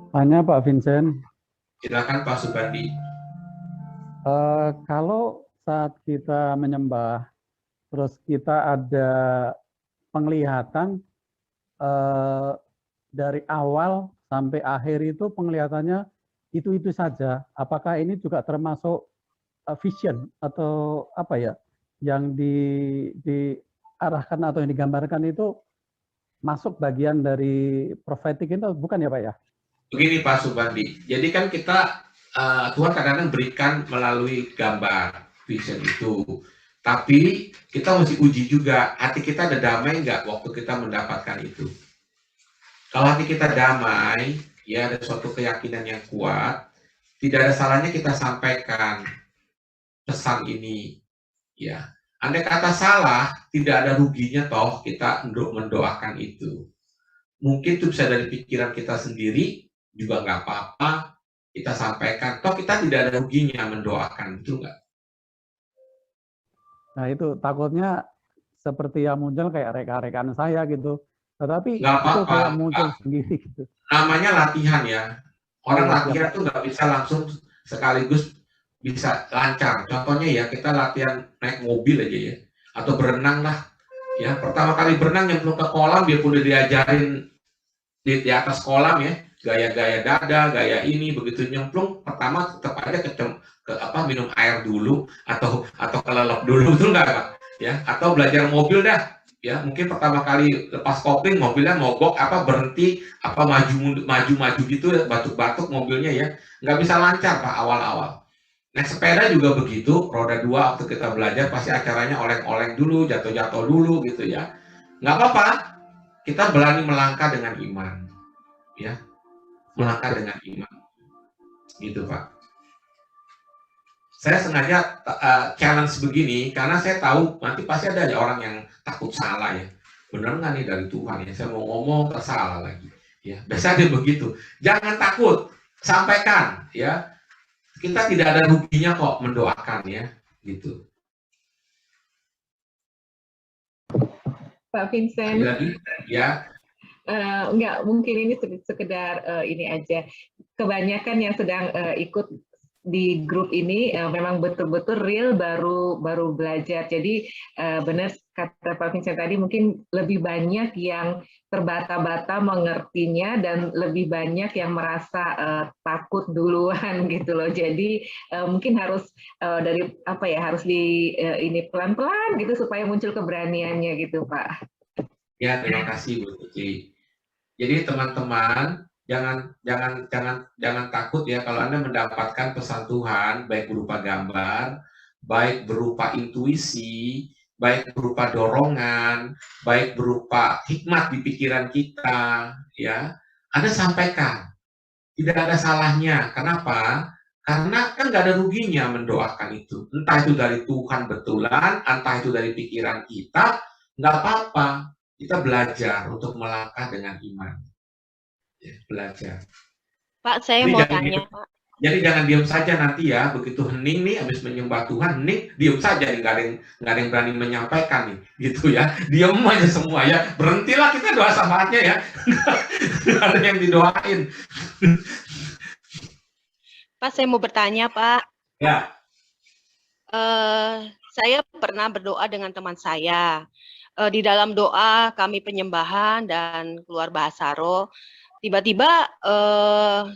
Tanya Pak Vincent. Silakan Pak Subandi. Kalau saat kita menyembah, terus kita ada penglihatan dari awal sampai akhir itu penglihatannya itu saja. Apakah ini juga termasuk vision atau apa ya yang diarahkan atau yang digambarkan itu masuk bagian dari prophetic itu bukan ya Pak ya? Begini Pak Subandi, jadi kan kita Tuhan kadang-kadang berikan melalui gambar vision itu, tapi kita mesti uji juga hati kita ada damai nggak waktu kita mendapatkan itu. Kalau hati kita damai, ya ada suatu keyakinan yang kuat, tidak ada salahnya kita sampaikan pesan ini, ya. Andai kata salah, tidak ada ruginya toh kita mendoakan itu. Mungkin itu bisa dari pikiran kita sendiri, juga nggak apa-apa, kita sampaikan. Toh kita tidak ada ruginya mendoakan, betul nggak? Nah itu takutnya seperti yang muncul kayak rekan-rekan saya gitu. Tetapi Nggak itu apa-apa, kayak muncul sendiri gitu. namanya latihan ya. Orang latihan tuh nggak bisa langsung sekaligus bisa lancar. Contohnya ya kita latihan naik mobil aja ya, atau berenang lah. Ya pertama kali berenang nyemplung ke kolam, dia pun udah diajarin di atas kolam ya, gaya-gaya dada, gaya ini, begitu nyemplung pertama tetap aja minum air dulu atau kelelep dulu, betul nggak Pak? Ya atau belajar mobil dah. Ya mungkin pertama kali lepas kopling mobilnya mogok berhenti maju gitu batuk-batuk mobilnya ya nggak bisa lancar Pak awal-awal. Naik sepeda juga begitu, roda 2 waktu kita belajar pasti acaranya oleng-oleng dulu, jatuh-jatuh dulu gitu ya. Nggak apa-apa, kita berani melangkah dengan iman, ya melangkah dengan iman, gitu Pak. Saya sengaja challenge begini karena saya tahu nanti pasti ada orang yang takut salah ya. Benar nggak nih dari Tuhan ya? Saya mau ngomong tersalah lagi. Ya, biasanya begitu. Jangan takut, sampaikan ya. Kita tidak ada ruginya kok mendoakan ya, gitu. Pak Vincent. Ya. Enggak, mungkin ini sekedar ini aja. Kebanyakan yang sedang ikut di grup ini memang betul-betul real baru belajar. Jadi benar kata Pak Vincent tadi, mungkin lebih banyak yang terbata-bata mengertinya dan lebih banyak yang merasa takut duluan gitu loh. Jadi mungkin harus harus ini pelan-pelan gitu supaya muncul keberaniannya gitu Pak. Ya, terima kasih Bu Cici. Jadi teman-teman jangan takut ya kalau Anda mendapatkan pesan Tuhan baik berupa gambar, baik berupa intuisi, baik berupa dorongan, baik berupa hikmat di pikiran kita, ya. Anda sampaikan. Tidak ada salahnya. Kenapa? Karena kan nggak ada ruginya mendoakan itu. Entah itu dari Tuhan betulan, entah itu dari pikiran kita, nggak apa-apa. Kita belajar untuk melangkah dengan iman. Ya, belajar. Pak, saya mau tanya, Pak. Jadi jangan diam saja nanti ya, begitu hening nih, habis menyembah Tuhan, hening, diam saja, nggak ada yang berani menyampaikan nih, gitu ya, diam aja semua ya, berhentilah kita doa syafaatnya ya, nggak ada yang didoain. Pak, saya mau bertanya, Pak. Ya. Saya pernah berdoa dengan teman saya. Di dalam doa kami penyembahan dan keluar bahasa roh. Tiba-tiba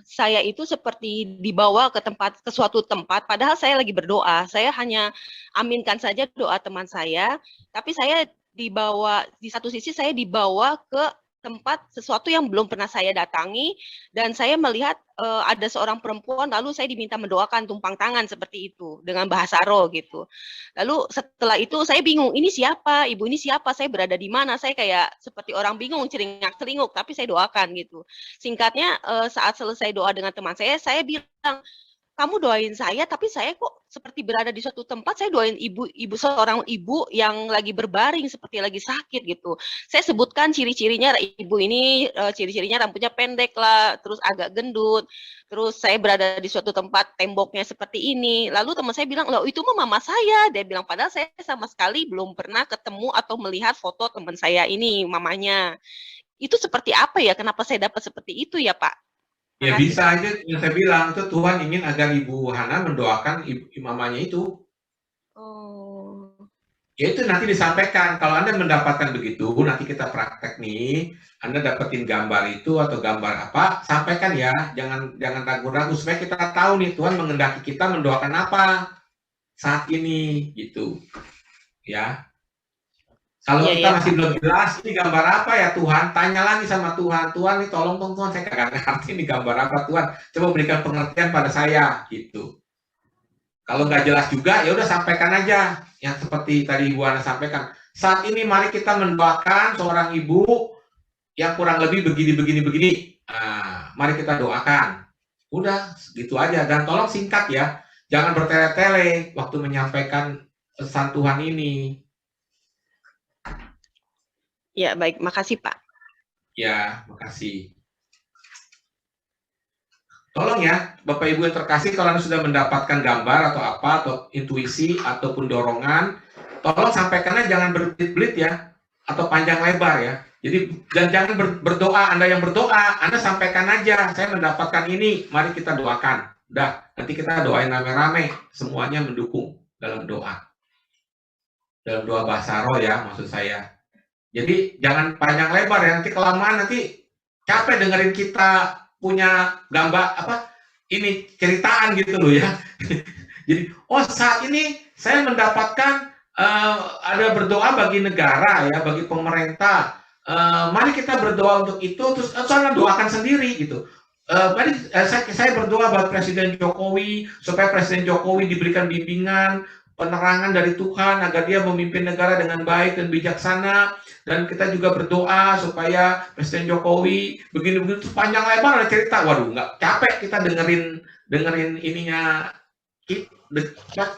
saya itu seperti dibawa ke suatu tempat, padahal saya lagi berdoa. Saya hanya aminkan saja doa teman saya, tapi saya dibawa, di satu sisi saya dibawa ke tempat sesuatu yang belum pernah saya datangi, dan saya melihat ada seorang perempuan, lalu saya diminta mendoakan tumpang tangan seperti itu dengan bahasa roh gitu. Lalu setelah itu saya bingung, ini siapa, ibu ini siapa, saya berada di mana, saya kayak seperti orang bingung, celingak-celinguk, tapi saya doakan gitu. Singkatnya saat selesai doa dengan teman saya bilang, kamu doain saya, tapi saya kok seperti berada di suatu tempat, saya doain seorang ibu yang lagi berbaring, seperti lagi sakit gitu. Saya sebutkan ciri-cirinya, ibu ini ciri-cirinya rambutnya pendek lah, terus agak gendut, terus saya berada di suatu tempat, temboknya seperti ini. Lalu teman saya bilang, loh itu mah mama saya. Dia bilang, padahal saya sama sekali belum pernah ketemu atau melihat foto teman saya ini, mamanya. Itu seperti apa ya, kenapa saya dapat seperti itu ya Pak? Ya bisa aja yang saya bilang itu Tuhan ingin agar Ibu Hana mendoakan mamanya itu. Oh. Ya itu nanti disampaikan. Kalau Anda mendapatkan begitu, nanti kita praktek nih. Anda dapetin gambar itu atau gambar apa, sampaikan ya. Jangan ragu-ragu supaya kita tahu nih Tuhan mengendaki kita mendoakan apa saat ini gitu. Ya. Kalau kita masih belum jelas ini gambar apa ya Tuhan, tanya lagi sama Tuhan. Tuhan nih tolong dong Tuhan, saya kagak ngerti ini gambar apa Tuhan. Coba berikan pengertian pada saya gitu. Kalau nggak jelas juga, ya udah sampaikan aja. Yang seperti tadi Ibu Ana sampaikan. Saat ini mari kita mendoakan seorang ibu yang kurang lebih begini. Nah, mari kita doakan. Udah, gitu aja. Dan tolong singkat ya. Jangan bertele-tele waktu menyampaikan pesan Tuhan ini. Ya, baik. Makasih, Pak. Ya, makasih. Tolong ya, Bapak Ibu yang terkasih, kalau Anda sudah mendapatkan gambar atau apa, atau intuisi, ataupun dorongan, tolong sampaikannya jangan berbelit-belit ya, atau panjang lebar ya. Jadi, dan jangan berdoa, Anda yang berdoa, Anda sampaikan aja, saya mendapatkan ini, mari kita doakan. Udah, nanti kita doain rame-rame, semuanya mendukung dalam doa. Dalam doa bahasa roh ya, maksud saya. Jadi, jangan panjang lebar ya, nanti kelamaan, nanti capek dengerin kita punya gambar apa ini ceritaan gitu loh ya. Jadi saat ini saya mendapatkan ada berdoa bagi negara ya, bagi pemerintah. Mari kita berdoa untuk itu, terus soalnya doakan sendiri gitu. Mari saya berdoa buat Presiden Jokowi supaya Presiden Jokowi diberikan bimbingan, penerangan dari Tuhan agar dia memimpin negara dengan baik dan bijaksana. Dan kita juga berdoa supaya Presiden Jokowi begini-begini panjang lebar ada cerita. Waduh, nggak capek kita dengerin ininya.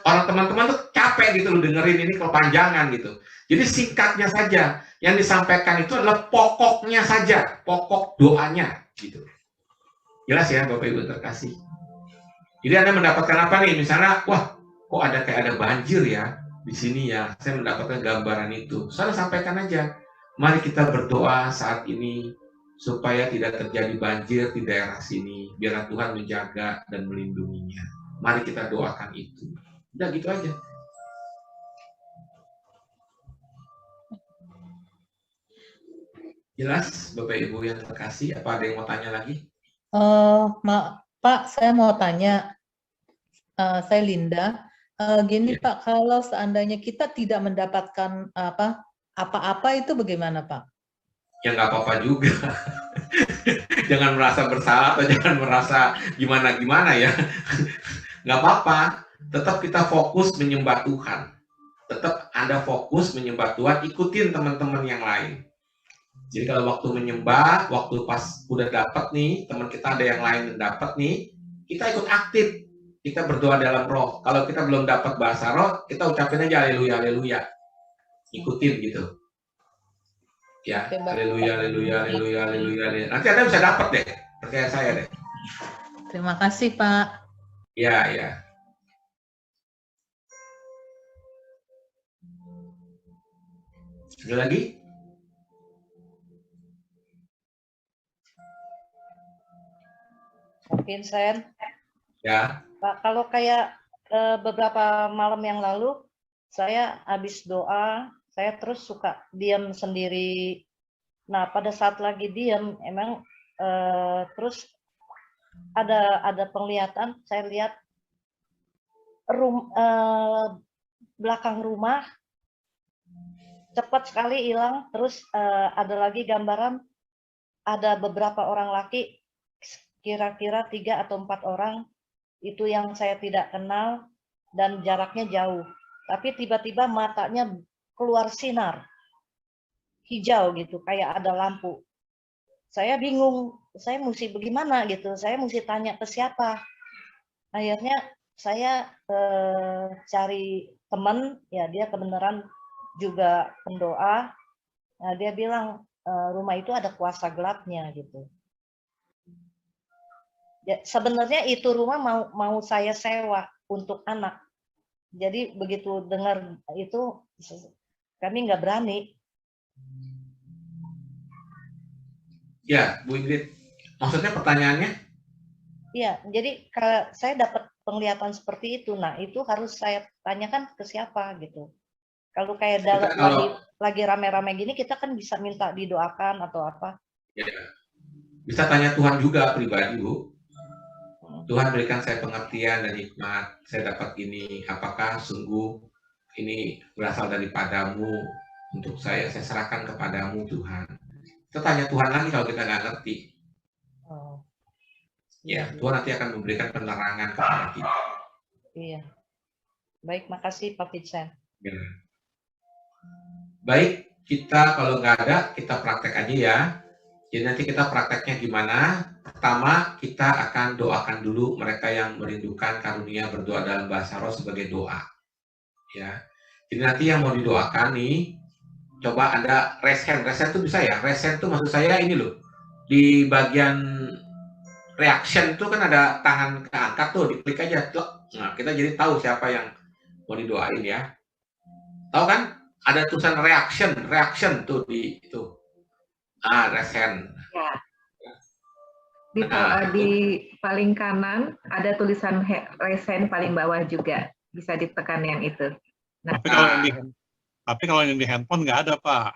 Orang teman-teman tuh capek gitu loh dengerin ini kepanjangan gitu. Jadi singkatnya saja. Yang disampaikan itu adalah pokoknya saja, pokok doanya gitu. Jelas ya Bapak Ibu terkasih. Jadi Anda mendapatkan apa nih? Misalnya, wah, kok ada banjir ya di sini ya. Saya mendapatkan gambaran itu. Saya sampaikan aja. Mari kita berdoa saat ini supaya tidak terjadi banjir di daerah sini. Biar Tuhan menjaga dan melindunginya. Mari kita doakan itu. Udah gitu aja. Jelas Bapak Ibu yang terkasih. Apa ada yang mau tanya lagi? Pak, saya mau tanya. Saya Linda. Gini Pak, kalau seandainya kita tidak mendapatkan apa-apa itu bagaimana Pak? Ya nggak apa-apa juga. Jangan merasa bersalah atau jangan merasa gimana-gimana ya. Nggak apa-apa. Tetap kita fokus menyembah Tuhan. Tetap Anda fokus menyembah Tuhan, ikutin teman-teman yang lain. Jadi kalau waktu menyembah, waktu pas udah dapat nih, teman kita ada yang lain yang dapat nih, kita ikut aktif. Kita berdoa dalam roh. Kalau kita belum dapat bahasa roh, kita ucapin aja haleluya, haleluya. Ikutin gitu. Ya, haleluya, haleluya, haleluya, haleluya. Nanti Anda bisa dapat deh. Percaya saya deh. Terima kasih, Pak. Ya, ya. Ada lagi? Vincent. Ya. Pak, kalau kayak beberapa malam yang lalu, saya habis doa, saya terus suka diam sendiri. Nah, pada saat lagi diam, emang terus ada penglihatan, saya lihat belakang rumah cepat sekali hilang, terus ada lagi gambaran, ada beberapa orang laki, kira-kira 3 atau 4 orang, itu yang saya tidak kenal, dan jaraknya jauh. Tapi tiba-tiba matanya keluar sinar, hijau gitu, kayak ada lampu. Saya bingung, saya mesti bagaimana gitu, saya mesti tanya ke siapa. Akhirnya saya cari teman, ya dia kebenaran juga pendoa. Nah, dia bilang rumah itu ada kuasa gelapnya gitu. Ya, sebenarnya itu rumah mau saya sewa untuk anak. Jadi begitu dengar itu kami nggak berani. Ya, Bu Ingrid. Maksudnya pertanyaannya? Iya, jadi kalau saya dapat penglihatan seperti itu, nah itu harus saya tanyakan ke siapa gitu. Kalau kayak lagi rame-rame gini, kita kan bisa minta didoakan atau apa? Ya, bisa tanya Tuhan juga pribadi, Bu. Tuhan berikan saya pengertian dan hikmat, saya dapat ini, apakah sungguh ini berasal daripadamu untuk saya serahkan kepadamu Tuhan. Kita tanya Tuhan lagi kalau kita nggak ngerti. Ya, Tuhan nanti akan memberikan penerangan kepada kita. Iya. Baik, makasih Pak Vincent. Ya. Baik, kita kalau nggak ada, kita praktek aja ya. Jadi nanti kita prakteknya gimana? Pertama, kita akan doakan dulu mereka yang merindukan karunia berdoa dalam bahasa roh sebagai doa. Ya. Jadi nanti yang mau didoakan nih, coba Anda raise hand. Raise hand itu bisa ya? Raise hand itu maksud saya ini loh. Di bagian reaction itu kan ada tangan keangkat tuh, diklik aja. Nah, kita jadi tahu siapa yang mau didoain ya. Tahu kan? Ada tulisan reaction tuh di itu. Raise hand. Ya. Di paling kanan ada tulisan raise hand, paling bawah juga bisa ditekan yang itu. Nah, tapi kalau yang di handphone nggak ada, Pak.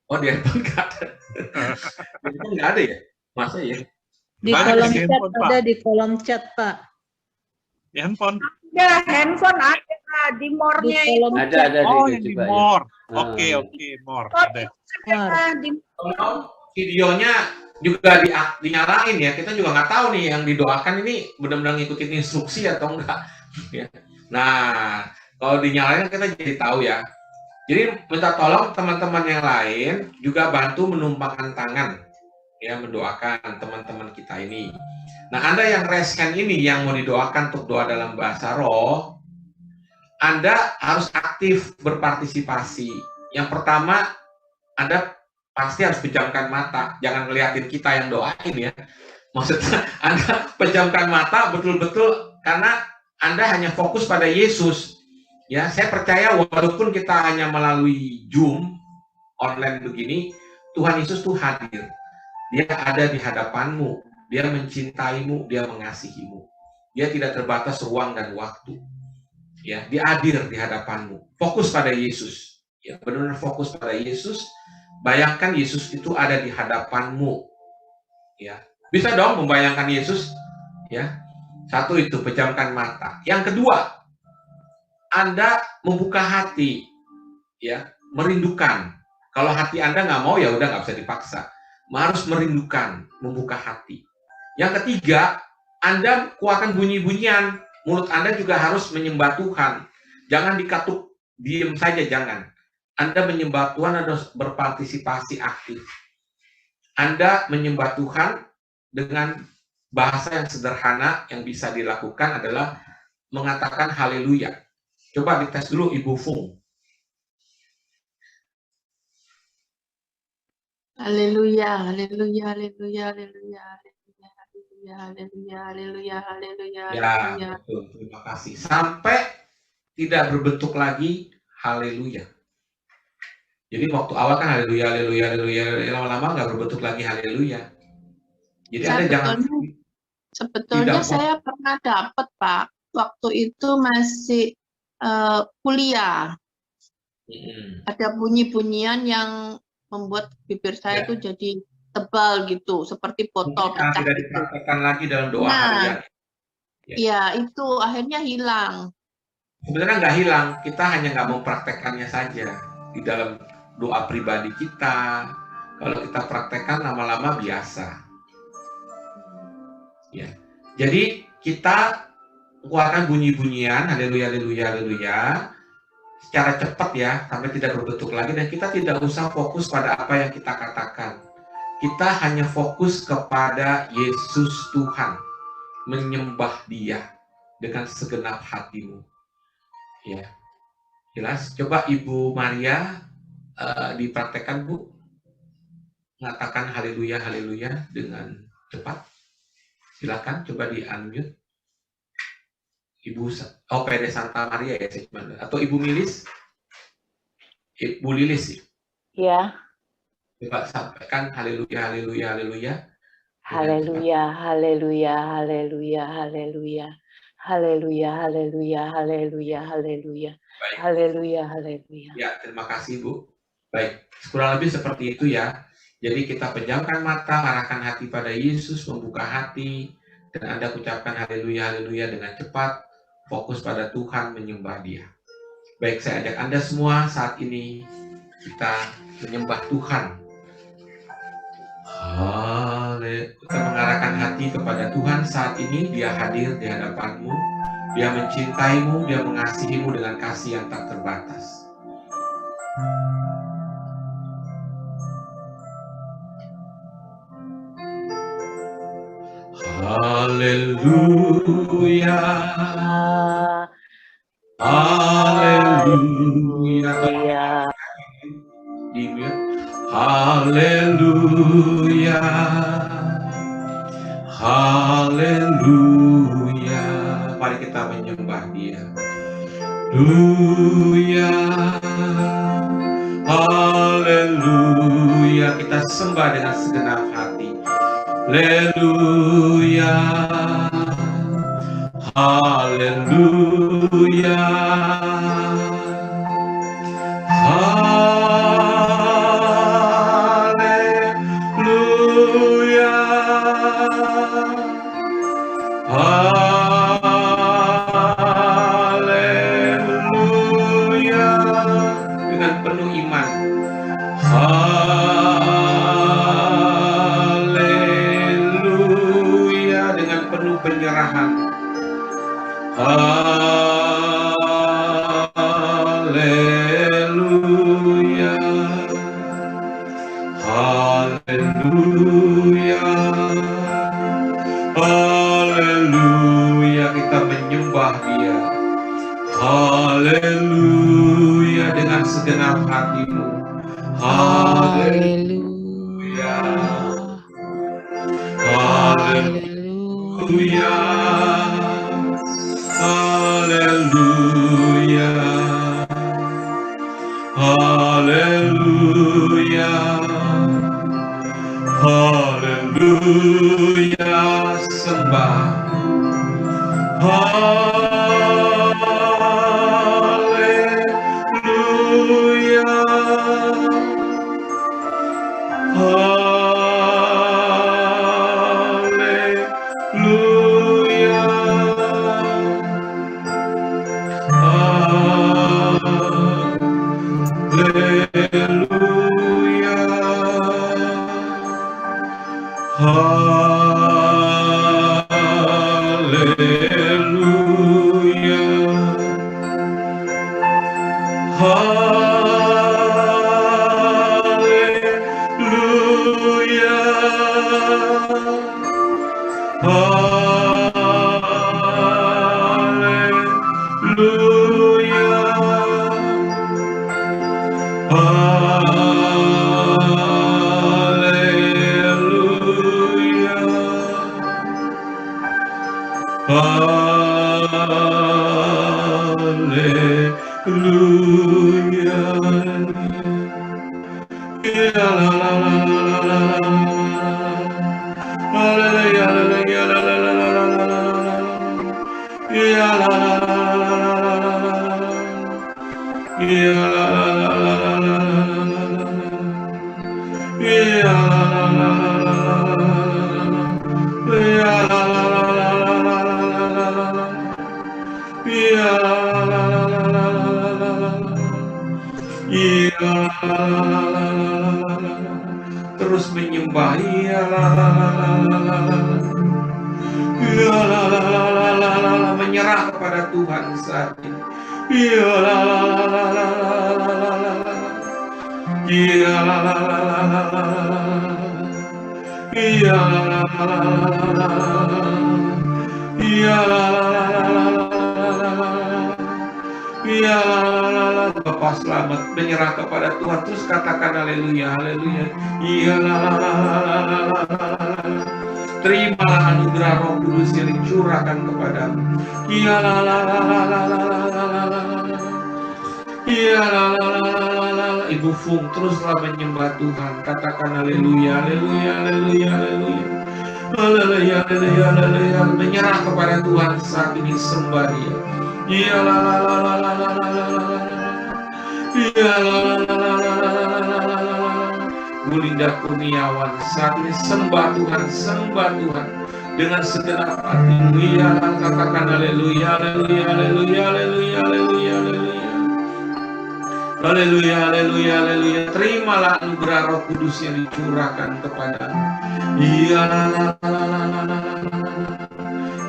Oh, di handphone nggak ada. Di handphone nggak ada ya? Masa ya? Di kolom chat ada, di kolom chat, Pak. Di handphone. Ada, handphone ada di more-nya itu. Ada Oh, di di more. Oke, more. Ada. Videonya juga dinyalain ya. Kita juga nggak tahu nih yang didoakan ini benar-benar ngikutin instruksi atau enggak. Ya. Nah, kalau dinyalain kita jadi tahu ya. Jadi minta tolong teman-teman yang lain juga bantu menumpangkan tangan ya, mendoakan teman-teman kita ini. Nah, Anda yang raise hand ini yang mau didoakan untuk doa dalam bahasa roh, Anda harus aktif berpartisipasi. Yang pertama, Anda pasti harus pejamkan mata, jangan ngeliatin kita yang doain ya. Maksudnya Anda pejamkan mata betul-betul karena Anda hanya fokus pada Yesus. Ya, saya percaya walaupun kita hanya melalui Zoom online begini, Tuhan Yesus tuh hadir. Dia ada di hadapanmu, dia mencintaimu, dia mengasihimu. Dia tidak terbatas ruang dan waktu. Ya, dia hadir di hadapanmu. Fokus pada Yesus. Ya, benar-benar fokus pada Yesus. Bayangkan Yesus itu ada di hadapanmu. Ya, bisa dong membayangkan Yesus. Ya, satu itu pejamkan mata. Yang kedua, Anda membuka hati, ya, merindukan. Kalau hati Anda nggak mau, ya udah nggak bisa dipaksa. Harus merindukan, membuka hati. Yang ketiga, Anda keluarkan bunyi-bunyian. Mulut Anda juga harus menyembah Tuhan. Jangan dikatuk, diem saja, jangan. Anda menyembah Tuhan harus berpartisipasi aktif. Anda menyembah Tuhan dengan bahasa yang sederhana yang bisa dilakukan adalah mengatakan haleluya. Coba dites dulu Ibu Fung. Haleluya, haleluya, haleluya, haleluya, haleluya, haleluya, haleluya, haleluya, Ya, betul. Terima kasih. Sampai tidak berbentuk lagi haleluya. Jadi waktu awal kan haleluya, haleluya, haleluya, lama-lama nggak berbentuk lagi haleluya. Jadi Anda jangan. Sebetulnya saya pernah dapat, Pak, waktu itu masih kuliah. Ada bunyi-bunyian yang membuat bibir saya itu jadi tebal gitu, seperti botol pecah. Tidak dipraktekkan lagi dalam doa harian. Ya, itu akhirnya hilang. Sebenarnya nggak hilang, kita hanya nggak mempraktekkannya saja di dalam doa pribadi kita. Kalau kita praktekkan lama-lama biasa. Ya, jadi kita keluarkan bunyi-bunyian, haleluya, haleluya, haleluya, secara cepat ya, sampai tidak berbentuk lagi, dan kita tidak usah fokus pada apa yang kita katakan. Kita hanya fokus kepada Yesus Tuhan, menyembah Dia dengan segenap hatimu. Ya, jelas. Coba Ibu Maria dipraktekkan, Bu, mengatakan haleluya, haleluya dengan cepat. Silakan, coba di unmute. Ibu, PD Santa Maria ya, atau Ibu Milis, Ibu Lilis ya. Coba sampaikan haleluya, haleluya, haleluya. Haleluya, haleluya, haleluya, haleluya. Haleluya, haleluya, haleluya, haleluya. Haleluya, haleluya. Ya, terima kasih Bu. Baik, kurang lebih seperti itu ya. Jadi kita pejamkan mata, arahkan hati pada Yesus, membuka hati, dan Anda ucapkan haleluya, haleluya dengan cepat, fokus pada Tuhan, menyembah Dia. Baik, saya ajak Anda semua saat ini kita menyembah Tuhan. Kita mengarahkan hati kepada Tuhan saat ini, Dia hadir di hadapanmu, Dia mencintaimu, Dia mengasihimu dengan kasih yang tak terbatas. Haleluya, haleluya, haleluya, haleluya. Mari kita menyembah Dia. Haleluya, haleluya. Kita sembah dengan segenap hati. Haleluya, haleluya, haleluya, haleluya. Dengan penuh iman. Penyerahan. Haleluya, haleluya, haleluya. Kita menyembah Dia. Haleluya dengan segenap hatimu. Haleluya, haleluya. Haleluya, haleluya, haleluya, sembah. Haleluya, terus menyembah. Menyerah kepada Tuhan saat ini. Bapa selamat, menyerah kepada Tuhan. Terus katakan haleluya, haleluya. Terimalah anugerah Roh Kudus yang dicurahkan kepadamu. Ibu Fung, teruslah menyembah Tuhan. Katakan haleluya, haleluya, haleluya, haleluya. Haleluya, haleluya, haleluya. Menyerah kepada Tuhan saat ini, sembah Dia. Bu Linda Kurniawan saat ini sembah Tuhan dengan segenap hatimu. Ya, katakan haleluya, haleluya, haleluya, haleluya, haleluya, haleluya. Haleluya, haleluya, haleluya. Terimalah anugerah Roh Kudus yang dicurahkan kepadamu. Iya,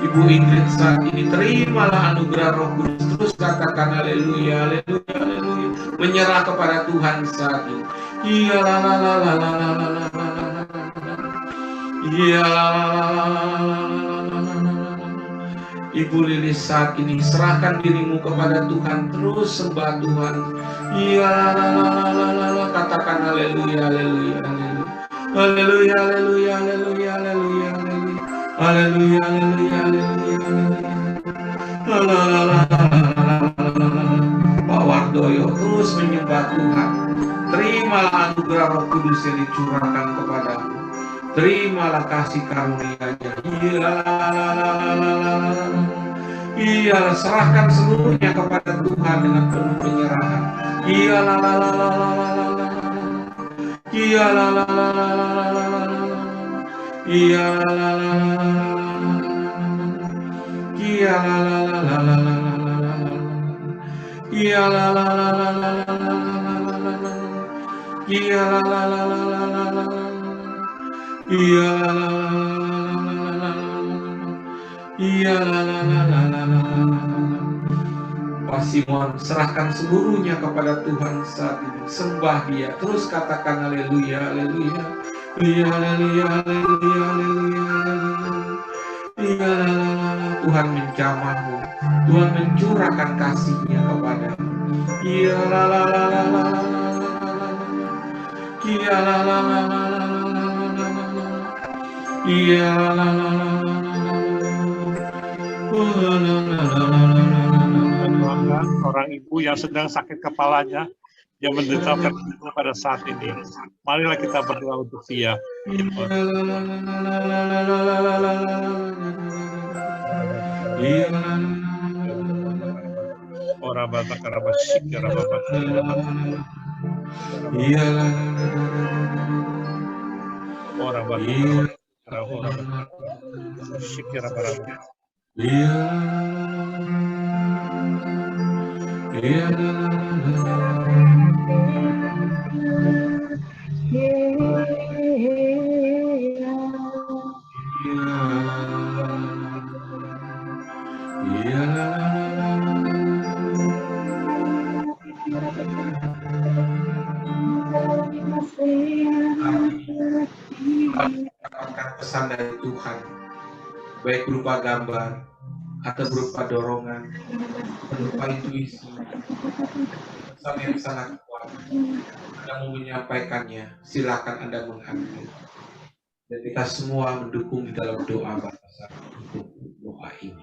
Ibu Ingrid saat ini terimalah anugerah Roh Kudus. Terus katakan haleluya, haleluya, haleluya. Menyerah kepada Tuhan saat ini. Iya, iya, Ibu Lilis saat ini serahkan dirimu kepada Tuhan, terus sembah Tuhan. Iya, katakan haleluya, haleluya, haleluya, haleluya, haleluya, haleluya, haleluya, haleluya, haleluya. Pak Wardoyo terus menyembah Tuhan. Terimalah anugerah Roh Kudus yang dicurahkan kepadamu. Terimalah kasih karunia-Nya. Iya, serahkan seluruhnya kepada Tuhan dengan penuh penyerahan. Iya, iya, iya, iya, iya, iya, iya, iya, Pak Simon, serahkan seluruhnya kepada Tuhan saat ini. Sembah Dia, terus katakan haleluya, haleluya, iya, haleluya, haleluya, haleluya, iya. Tuhan menjamahmu, Tuhan mencurahkan kasih-Nya kepadamu. Iya, iya, iya, orang ibu yang sedang sakit kepalanya, yang menderita vertigo pada saat ini. Marilah kita berdoa untuk dia. Ora bata karaba sikira baba. Ora bata karaba sikira baba. Pesan dari Tuhan, baik berupa gambar atau berupa dorongan, berupa intuisi, pesan yang sangat kuat. Anda mau menyampaikannya, silakan Anda mengambil. Dan kita semua mendukung di dalam doa bahasa untuk doa ini.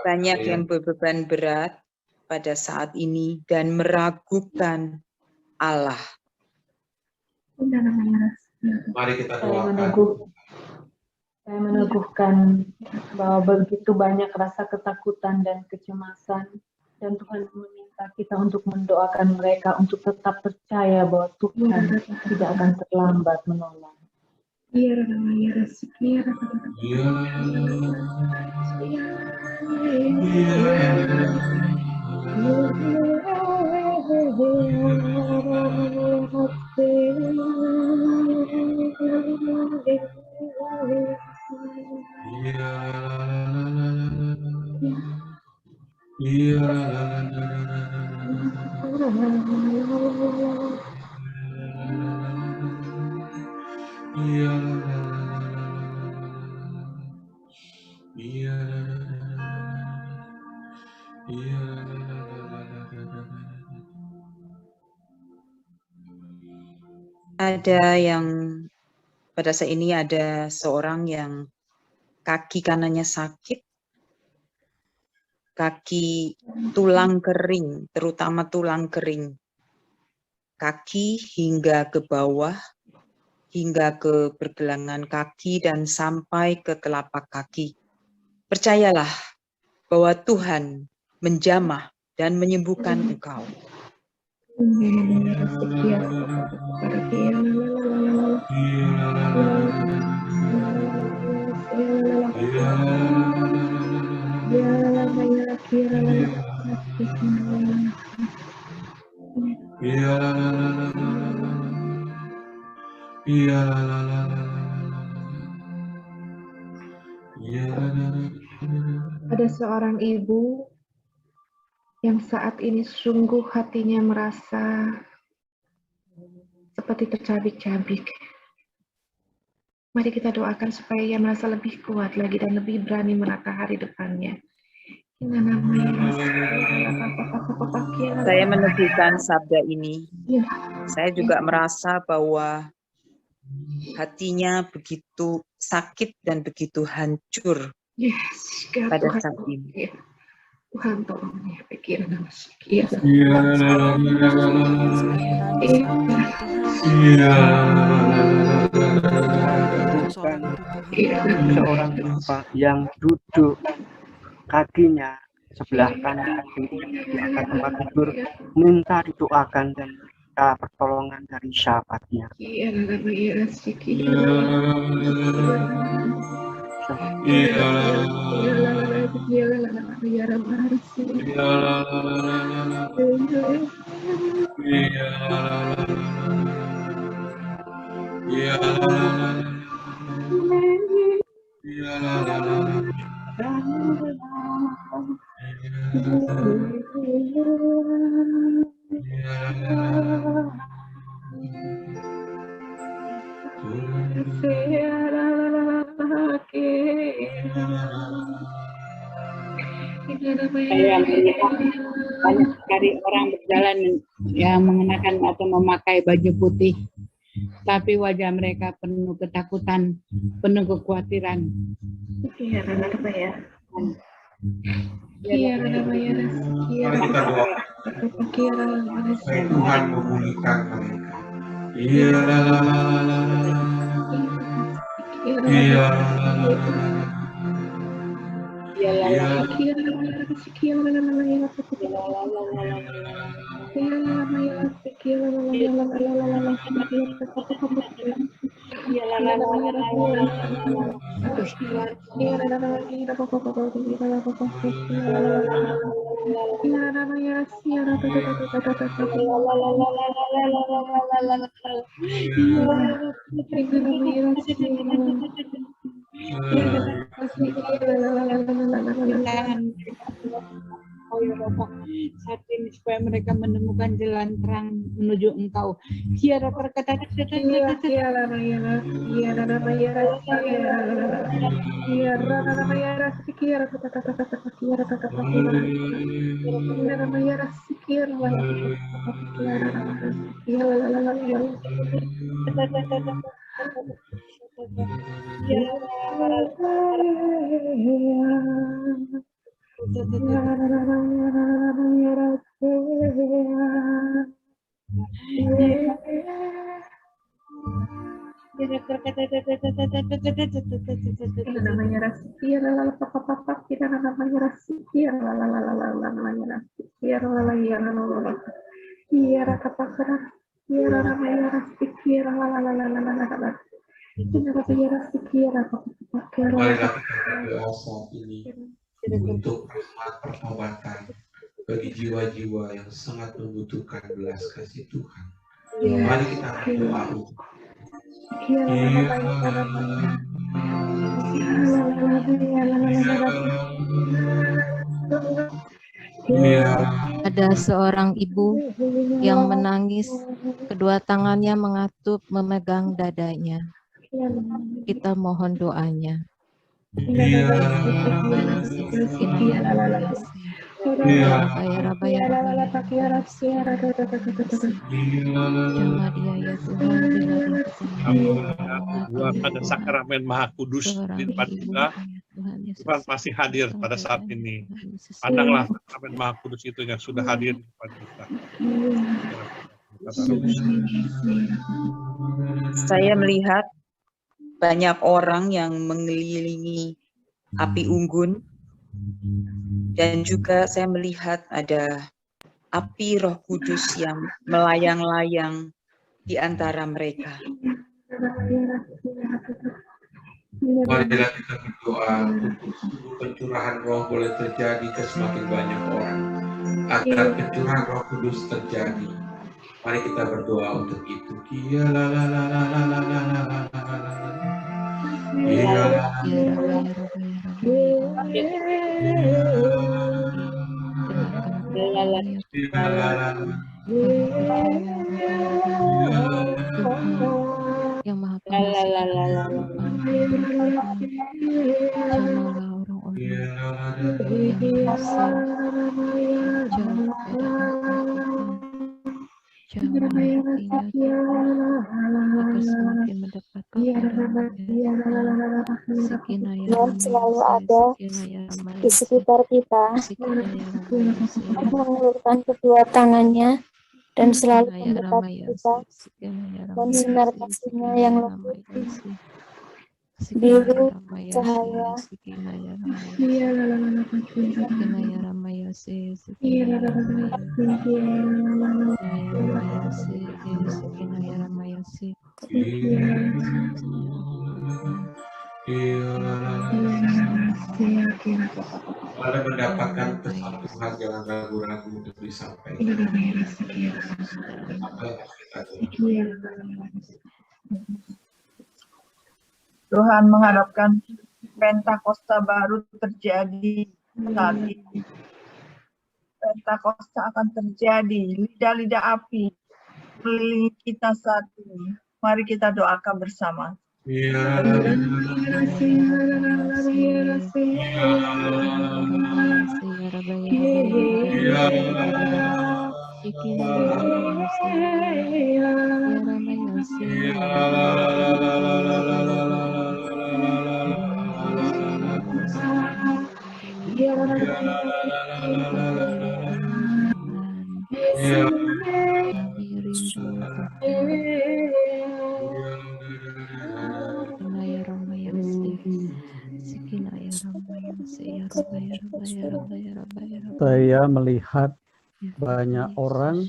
Banyak yang berbeban berat pada saat ini dan meragukan Allah. Mari kita doakan. Saya meneguhkan bahwa begitu banyak rasa ketakutan dan kecemasan, dan Tuhan meminta kita untuk mendoakan mereka untuk tetap percaya bahwa Tuhan tidak akan terlambat menolong. Ada yang pada saat ini ada seorang yang kaki kanannya sakit, kaki tulang kering, terutama tulang kering, kaki hingga ke bawah, hingga ke pergelangan kaki dan sampai ke telapak kaki. Percayalah bahwa Tuhan menjamah dan menyembuhkan engkau. Ada seorang ibu yang saat ini sungguh hatinya merasa seperti tercabik-cabik. Mari kita doakan supaya ia merasa lebih kuat lagi dan lebih berani menata hari depannya. Saya meneguhkan sabda ini. Saya juga merasa bahwa hatinya begitu sakit dan begitu hancur pada saat ini. Tuhan tolong ya, pikiran sekian. Seorang bapak yang duduk kakinya sebelah kanan di atas tempat tidur, minta didoakan dan minta pertolongan dari sahabatnya. Saya melihat banyak sekali orang berjalan yang mengenakan atau memakai baju putih, tapi wajah mereka penuh ketakutan, penuh kekhawatiran. Tuhan memulihkan mereka. Oh ya Bapak, saat ini supaya mereka menemukan jalan terang menuju Engkau. Tiada perkataan Untuk rahmat pertobatan bagi jiwa-jiwa yang sangat membutuhkan belas kasih Tuhan. Mari kita berdoa. Ada seorang ibu yang menangis, kedua tangannya mengatup memegang dadanya. Kita mohon doanya. Pada sakramen Maha Kudus di depan kita, Tuhan pasti hadir pada saat ini. Pandanglah sakramen Maha Kudus itu yang sudah hadir di depan kita. Saya melihat banyak orang yang mengelilingi api unggun, dan juga saya melihat ada api Roh Kudus yang melayang-layang di antara mereka. Marilah kita berdoa untuk pencurahan Roh boleh terjadi ke semakin banyak orang, agar pencurahan Roh Kudus terjadi. Mari kita berdoa untuk itu. Yang Maha Pengasih, selalu ada di sekitar kita, mengulurkan kedua tangannya dan selalu mendekati kita, dan sinar kasih-Nya yang lebih biru cahaya. Pada mendapatkan pesan Tuhan, jangan ragu-ragu untuk disampaikan. Tuhan mengharapkan Pentakosta baru terjadi saat ini. Pentakosta akan terjadi, lidah-lidah api mengelilingi kita saat ini. Mari kita doakan bersama. Saya melihat banyak orang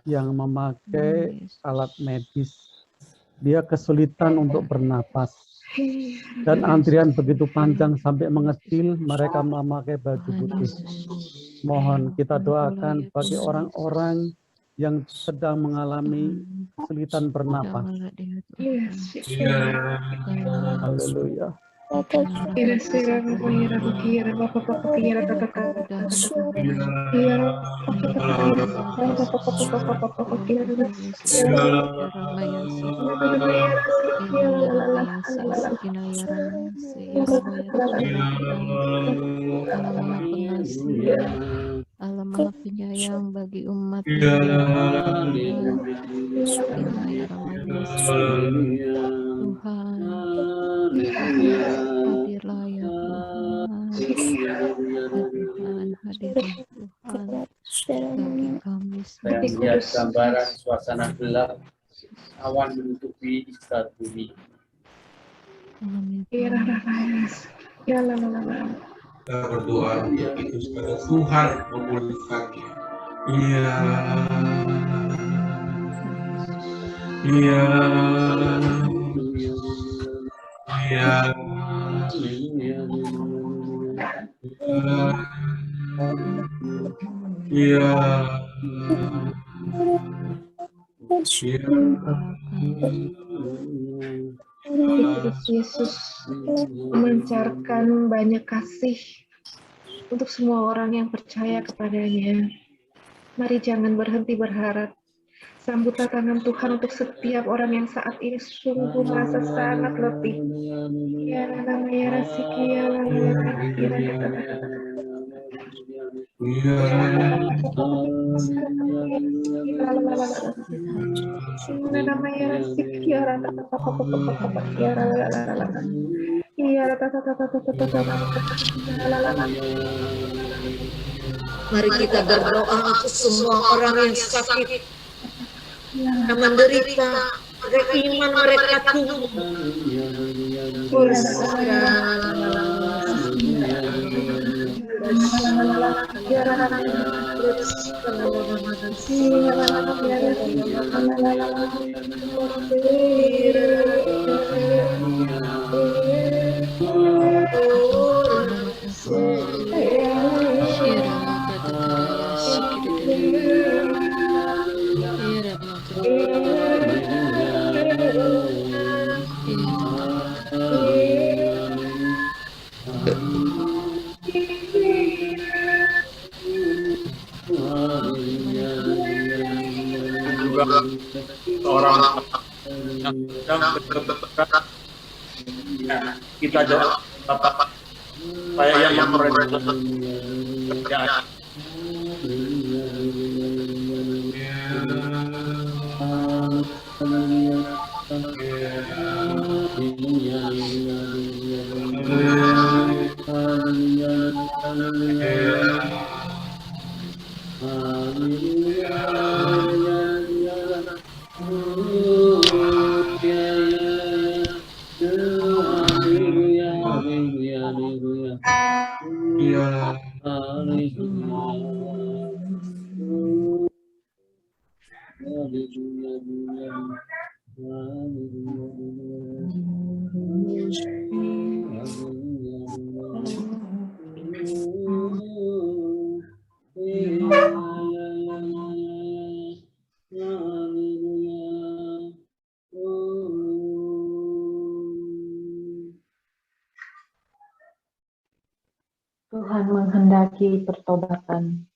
yang memakai alat medis, dia kesulitan untuk bernapas, dan antrian begitu panjang sampai mengecil, mereka memakai baju putih. Mohon kita doakan bagi orang-orang yang sedang mengalami kesulitan bernapas. Haleluya. Allah Maha Penyayang bagi umat. Tuhan, hadirlah ya Tuhan, hadirlah Tuhan bagi kami. Melihat gambaran suasana gelap, awan menutupi ikat bumi. Kita berdoa itu supaya Tuhan memulihkannya. Yesus memancarkan banyak kasih untuk semua orang yang percaya kepadanya. Mari jangan berhenti berharap. Sambutlah tangan Tuhan untuk setiap orang yang saat ini sungguh merasa sangat letih. Ya namanya rasiki ya Mari kita berdoa untuk semua orang yang sakit, yang menderita, agar iman mereka tumbuh. Juga seorang yang sedang berberat, ya, kita doa Bapak supaya yang merencanakan kerjaan Tuhan menghendaki pertobatan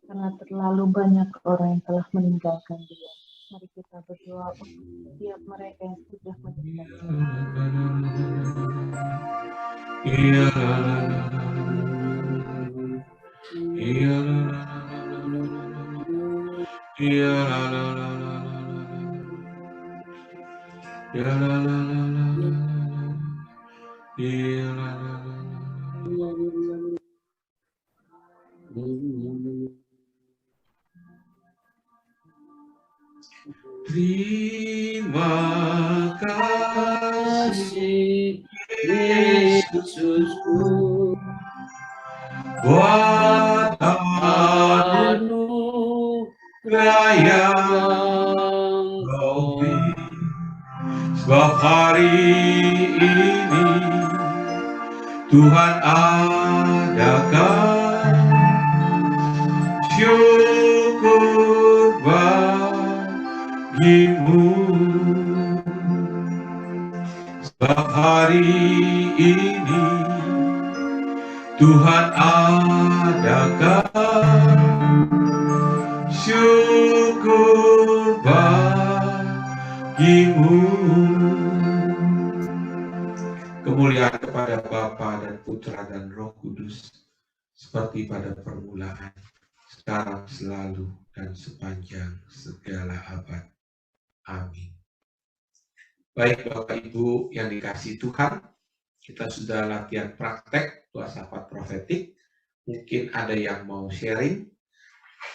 karena terlalu banyak orang yang telah meninggalkan Dia. Mari kita berdoa untuk setiap mereka yang sudah meninggalkan. Terima kasih Yesusku buat anugerah yang Kau beri, sebab hari ini Tuhan adakan syukur bagimu, sebab hari ini Tuhan adakan syukur bagimu. Kemuliaan kepada Bapa dan Putra dan Roh Kudus, seperti pada permulaan, sekarang, selalu, dan sepanjang segala abad. Amin. Baik Bapak Ibu yang dikasihi Tuhan, kita sudah latihan praktek doa syafaat profetik. Mungkin ada yang mau sharing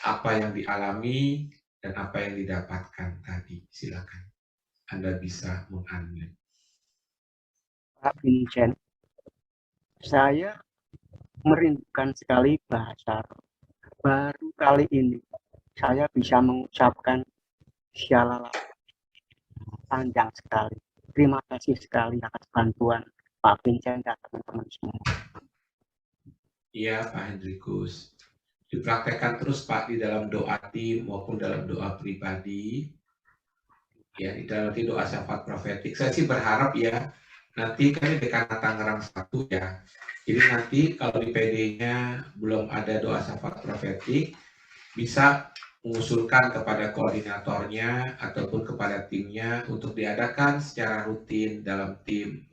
apa yang dialami dan apa yang didapatkan tadi. Silakan. Anda bisa mengambil. Pak Vincent, saya merindukan sekali bahasa roh. Baru kali ini saya bisa mengucapkan shalala panjang sekali. Terima kasih sekali atas bantuan Pak Vincent dan teman-teman semua. Iya Pak Hendrikus. Dipraktekkan terus Pak di dalam doa tim maupun dalam doa pribadi. Ya, di dalam doa syafaat profetik. Saya sih berharap ya, nanti kan di Dekana Tangerang 1 ya. Jadi nanti kalau di PD-nya belum ada doa syafaat profetik, bisa mengusulkan kepada koordinatornya ataupun kepada timnya untuk diadakan secara rutin dalam tim.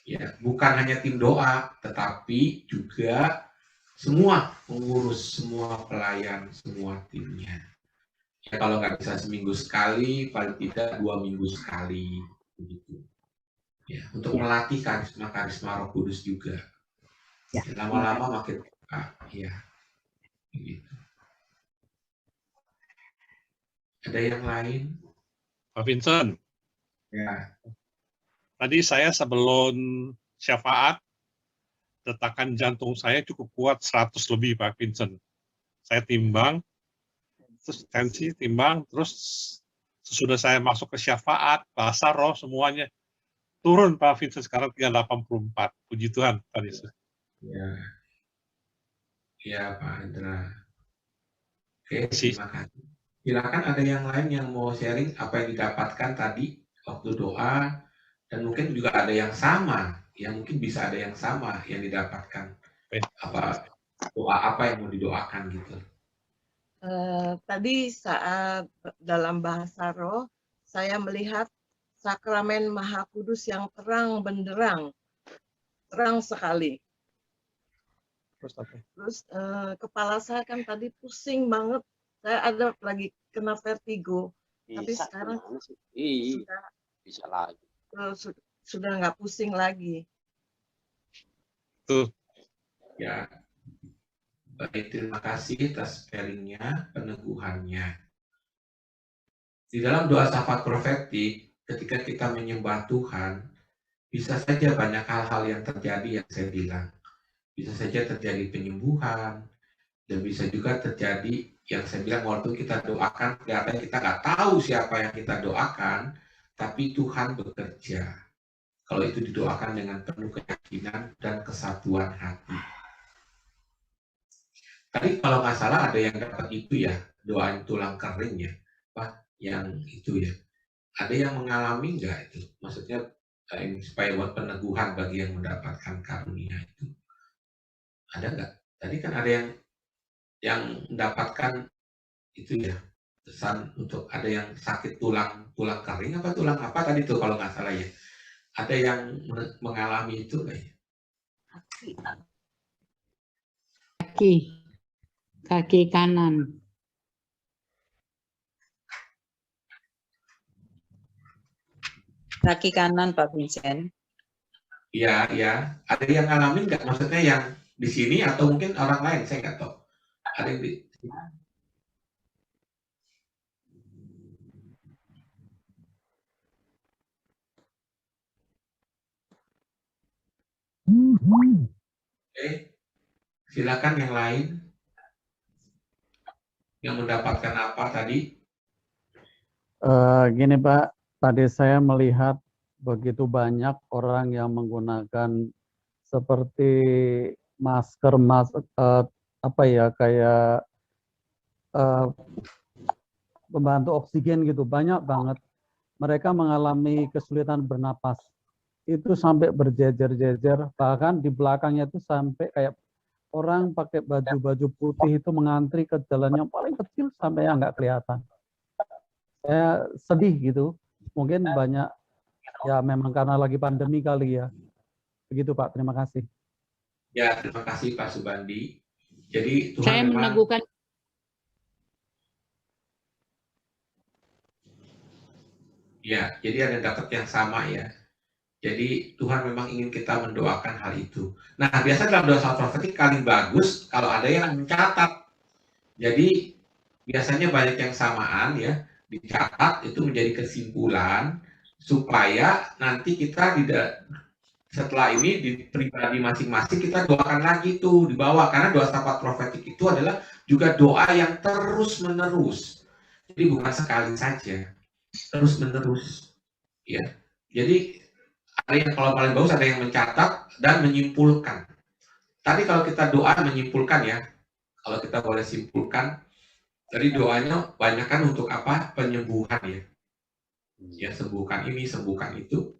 Ya, bukan hanya tim doa, tetapi juga semua pengurus, semua pelayan, semua timnya. Ya, kalau nggak bisa seminggu sekali, paling tidak 2 minggu sekali, begitu. Ya, untuk melatih karisma Roh Kudus juga. Ya, lama-lama makin ya, begitu. Ada yang lain? Pak Vincent. Ya. Tadi saya sebelum syafaat detakan jantung saya cukup kuat 100 lebih Pak Vincent. Saya timbang, terus tensi timbang, terus sesudah saya masuk ke syafaat, bahasa roh semuanya turun Pak Vincent sekarang 384. Puji Tuhan Pak Yesus. Ya, ya Pak Hendra. Oke, terima kasih. Silakan ada yang lain yang mau sharing apa yang didapatkan tadi waktu doa, dan mungkin juga ada yang sama, ya mungkin bisa ada yang sama yang didapatkan. Apa doa apa yang mau didoakan gitu. Tadi saat dalam bahasa roh, saya melihat sakramen Maha Kudus yang terang benderang, terang sekali. Terus kepala saya kan tadi pusing banget, saya ada lagi kena vertigo, tapi sekarang bisa lagi. Sudah nggak pusing lagi. Tuh. Ya. Baik, terima kasih atas sharingnya, peneguhannya. Di dalam doa syafaat profetik, ketika kita menyembah Tuhan, bisa saja banyak hal-hal yang terjadi yang saya bilang. Bisa saja terjadi penyembuhan, dan bisa juga terjadi yang saya bilang waktu kita doakan, kelihatan kita nggak tahu siapa yang kita doakan, tapi Tuhan bekerja. Kalau itu didoakan dengan penuh keyakinan dan kesatuan hati. Tadi kalau nggak salah ada yang dapat itu ya, doain tulang kering ya, Pak, yang itu ya. Ada yang mengalami nggak itu? Maksudnya supaya buat peneguhan bagi yang mendapatkan karunia itu. Ada nggak? Tadi kan ada yang mendapatkan itu ya, pesan untuk ada yang sakit tulang kering apa tulang apa tadi tuh kalau nggak salah ya. Ada yang mengalami itu nggak ya? Kaki kanan. Kaki kanan Pak Vincent. Iya, ya. Ada yang ngalamin nggak? Maksudnya yang di sini atau mungkin orang lain, saya nggak tahu. Ada yang di Oke, silakan yang lain yang mendapatkan apa tadi? Gini Pak, tadi saya melihat begitu banyak orang yang menggunakan seperti masker, apa ya, kayak pembantu oksigen gitu, banyak banget. Mereka mengalami kesulitan bernapas. Itu sampai berjejer-jejer, bahkan di belakangnya itu sampai kayak orang pakai baju-baju putih itu mengantri ke jalan yang paling kecil sampai yang nggak kelihatan. Saya sedih gitu, mungkin banyak, ya memang karena lagi pandemi kali ya. Begitu Pak, terima kasih. Ya, terima kasih Pak Subandi. Jadi Tuhan Saya memang meneguhkan. ya, jadi ada dapat yang sama ya. Jadi Tuhan memang ingin kita mendoakan hal itu. Nah, biasa dalam doa syafaat profetik paling bagus kalau ada yang mencatat. Jadi biasanya banyak yang samaan ya, dicatat itu menjadi kesimpulan supaya nanti kita setelah ini di pribadi masing-masing kita doakan lagi tuh di bawah, karena doa syafaat profetik itu adalah juga doa yang terus-menerus. Jadi bukan sekali saja, terus-menerus. Ya. Jadi ada yang kalau paling bagus ada yang mencatat dan menyimpulkan. Tadi kalau kita doa menyimpulkan ya, kalau kita boleh simpulkan, tadi doanya banyak kan untuk apa? Penyembuhan ya. Ya, sembuhkan ini, sembuhkan itu.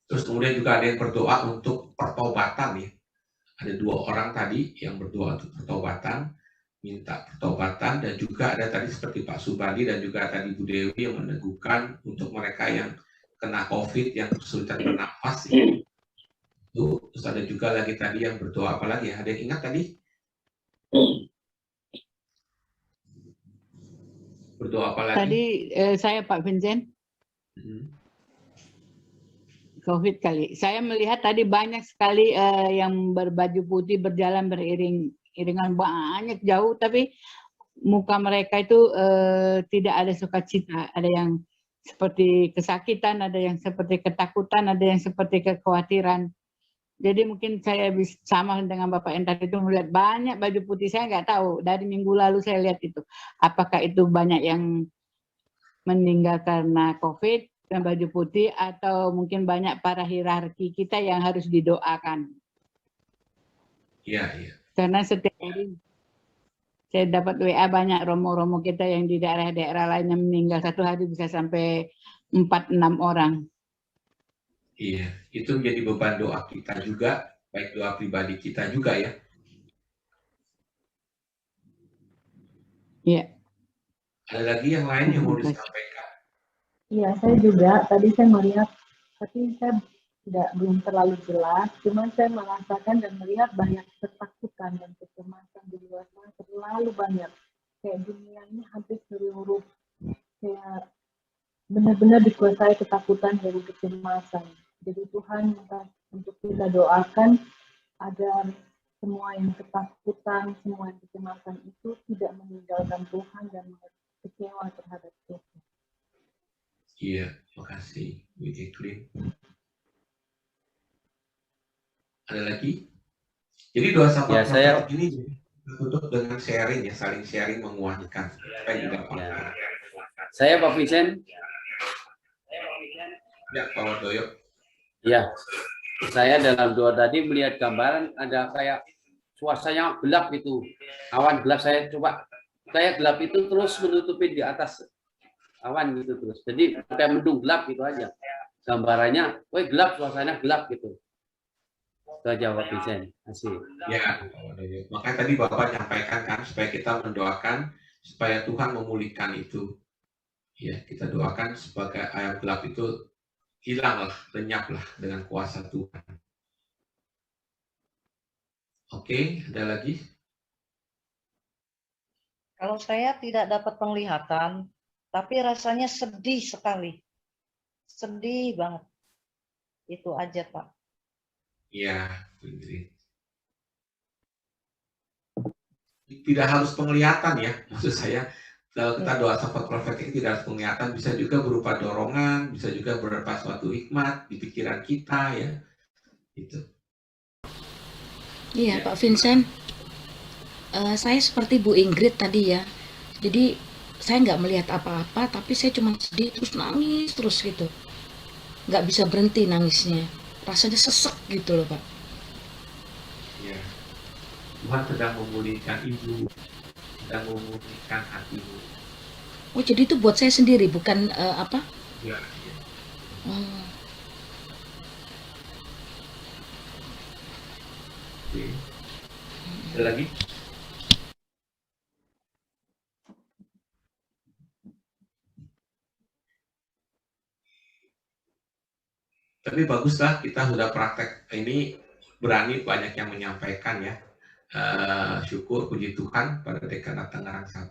Terus kemudian juga ada yang berdoa untuk pertobatan ya. Ada 2 orang tadi yang berdoa untuk pertobatan, minta pertobatan, dan juga ada tadi seperti Pak Subandi dan juga tadi Bu Dewi yang meneguhkan untuk mereka yang kena COVID, yang kesulitan bernafas. Terus ada juga lagi tadi yang berdoa apa lagi ya? Ada yang ingat tadi? Berdoa apa lagi? Tadi saya Pak Vincent. COVID kali. Saya melihat tadi banyak sekali yang berbaju putih berjalan beriringan banyak jauh, tapi muka mereka itu tidak ada sukacita. Ada yang seperti kesakitan, ada yang seperti ketakutan, ada yang seperti kekhawatiran. Jadi mungkin saya bisa sama dengan Bapak yang tadi itu melihat banyak baju putih. Saya nggak tahu, dari minggu lalu saya lihat itu. Apakah itu banyak yang meninggal karena COVID dan baju putih, atau mungkin banyak para hierarki kita yang harus didoakan. Iya, iya. Karena setiap hari saya dapat WA banyak romo-romo kita yang di daerah-daerah lain yang meninggal, satu hari bisa sampai 4-6 orang. Iya, itu menjadi beban doa kita juga, baik doa pribadi kita juga ya. Iya. Ada lagi yang lain yang mau disampaikan? Iya, saya juga. Tadi saya melihat, tapi saya belum terlalu jelas. Cuma saya merasakan dan melihat banyak ketakutan dan kecemasan di luar sana terlalu banyak. Kayak dunia ini habis seluruh, kayak benar-benar dikuasai ketakutan dan kecemasan. Jadi Tuhan minta untuk kita doakan agar semua yang ketakutan, semua yang kecemasan itu tidak meninggalkan Tuhan dan kecewa terhadap Tuhan. Iya, makasih, Bu Jacqueline. Ada lagi? Jadi doa sahabat saya ini tutup dengan sharing ya, saling sharing menguatkan. Saya Pak Vincent. Ya, Pak Wardoyo. Ya, saya dalam doa tadi melihat gambaran ada kayak suasananya gelap itu, awan gelap. Saya coba kayak gelap itu terus menutupi di atas awan gitu terus. Jadi kayak mendung gelap gitu aja. Gambarannya, woi gelap, suasana gelap gitu. Itu aja Pak Vincent. Asik. Ya, makanya tadi Bapak nyampaikan kan supaya kita mendoakan supaya Tuhan memulihkan itu. Ya, kita doakan sebagai air gelap itu hilanglah, lenyaplah dengan kuasa Tuhan. Oke, ada lagi? Kalau saya tidak dapat penglihatan, tapi rasanya sedih sekali. Sedih banget. Itu aja, Pak. Iya, Indri. Tidak harus penglihatan ya, maksud saya. Kalau kita doa sahabat profetik tidak harus penglihatan, bisa juga berupa dorongan, bisa juga berupa suatu hikmat di pikiran kita ya. Itu. Iya, Pak Vincent. Saya seperti Bu Ingrid tadi ya. Jadi saya nggak melihat apa-apa, tapi saya cuma sedih terus nangis terus gitu. Nggak bisa berhenti nangisnya. Rasanya sesek gitu loh, Pak. Ya. Tuhan sedang memulihkan ibu, sedang memulihkan hatimu. Oh, jadi itu buat saya sendiri, bukan apa? Ya, ya. Oh. Oke. Ada lagi? Tapi baguslah kita sudah praktek ini, berani banyak yang menyampaikan ya. Syukur puji Tuhan pada Dekanat Tangerang 1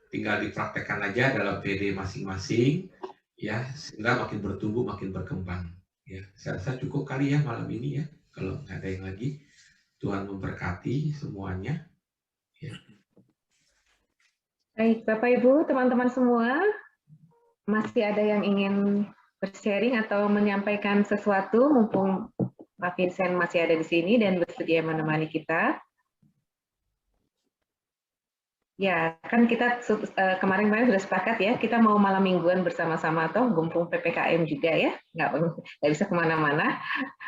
tinggal dipraktekkan aja dalam PD masing-masing ya, sehingga makin bertumbuh makin berkembang ya. Saya rasa cukup kali ya malam ini ya, kalau nggak ada yang lagi. Tuhan memberkati semuanya ya. Baik, Bapak Ibu, teman-teman semua, masih ada yang ingin bersharing atau menyampaikan sesuatu mumpung Pak Vincent masih ada di sini dan bersedia menemani kita? Ya, kan kita kemarin-kemarin sudah sepakat ya, kita mau malam mingguan bersama-sama atau gumpung PPKM juga ya, nggak bisa kemana-mana.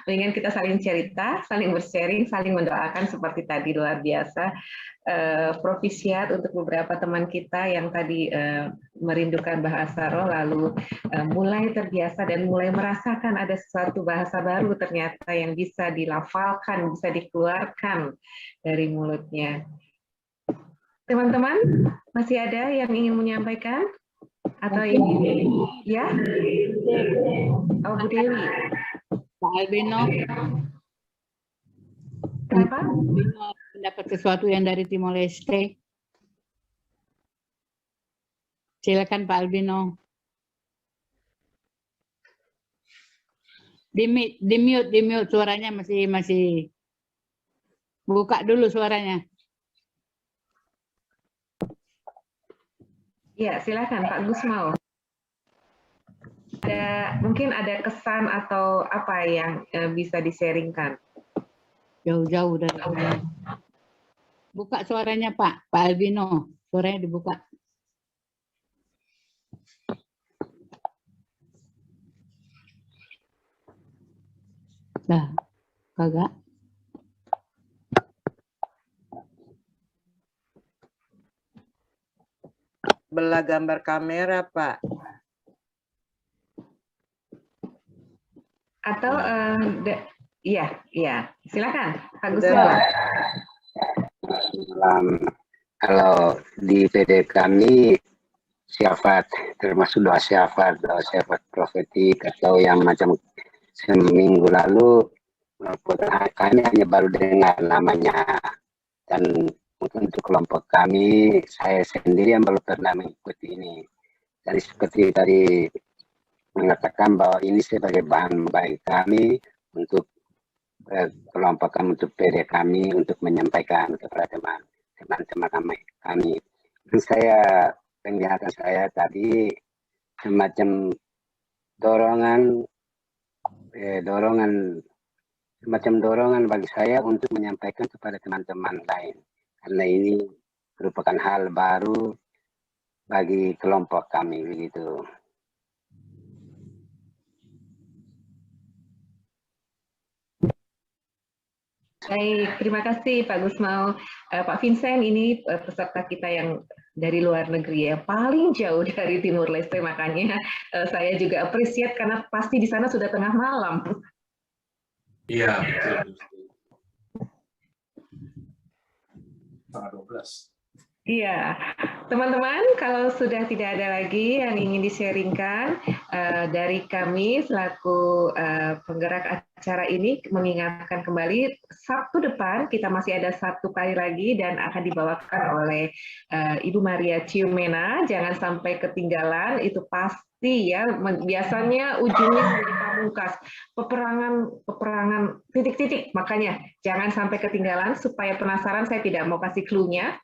Mendingan kita saling cerita, saling bersharing, saling mendoakan seperti tadi, luar biasa. Provisiat untuk beberapa teman kita yang tadi merindukan bahasa roh, lalu mulai terbiasa dan mulai merasakan ada sesuatu bahasa baru ternyata yang bisa dilafalkan, bisa dikeluarkan dari mulutnya. Teman-teman, masih ada yang ingin menyampaikan? Atau ini? Ya? Oh, Bu Dewi. Pak Albino. Kenapa? Albino mendapat sesuatu yang dari Timor Leste. Silakan Pak Albino. Di mute suaranya masih. Buka dulu suaranya. Ya, silakan Pak Gusmao. Mungkin ada kesan atau apa yang bisa di-sharingkan? jauh-jauh dari rumah. Buka suaranya Pak Albino, suaranya dibuka. Nah, kagak. Belah gambar kamera, Pak. Atau iya, silakan Pak Udah, Gusman. Pak. Kalau di PD kami syafat, termasuk doa syafat profetik atau yang macam seminggu lalu kami hanya baru dengar namanya, dan untuk kelompok kami saya sendiri yang belum pernah mengikuti ini. Dan seperti tadi mengatakan bahwa ini sebagai bahan bagi kami untuk kelompok kami, untuk PD kami, untuk menyampaikan kepada teman-teman kami. Dan penglihatan saya tadi semacam semacam dorongan bagi saya untuk menyampaikan kepada teman-teman lain, karena ini merupakan hal baru bagi kelompok kami begitu. Baik, terima kasih Pak Gusmao. Pak Vincent, ini peserta kita yang dari luar negeri ya, paling jauh dari Timur Leste, makanya saya juga appreciate karena pasti di sana sudah tengah malam. Iya, betul. Tanggal 12. Iya, teman-teman, kalau sudah tidak ada lagi yang ingin di-sharingkan dari kami selaku penggerak acara ini, mengingatkan kembali Sabtu depan kita masih ada 1 kali lagi dan akan dibawakan oleh Ibu Maria Ciumena. Jangan sampai ketinggalan, itu pasti ya. Biasanya ujungnya menjadi pamungkas, peperangan titik-titik. Makanya jangan sampai ketinggalan. Supaya penasaran, saya tidak mau kasih clue-nya.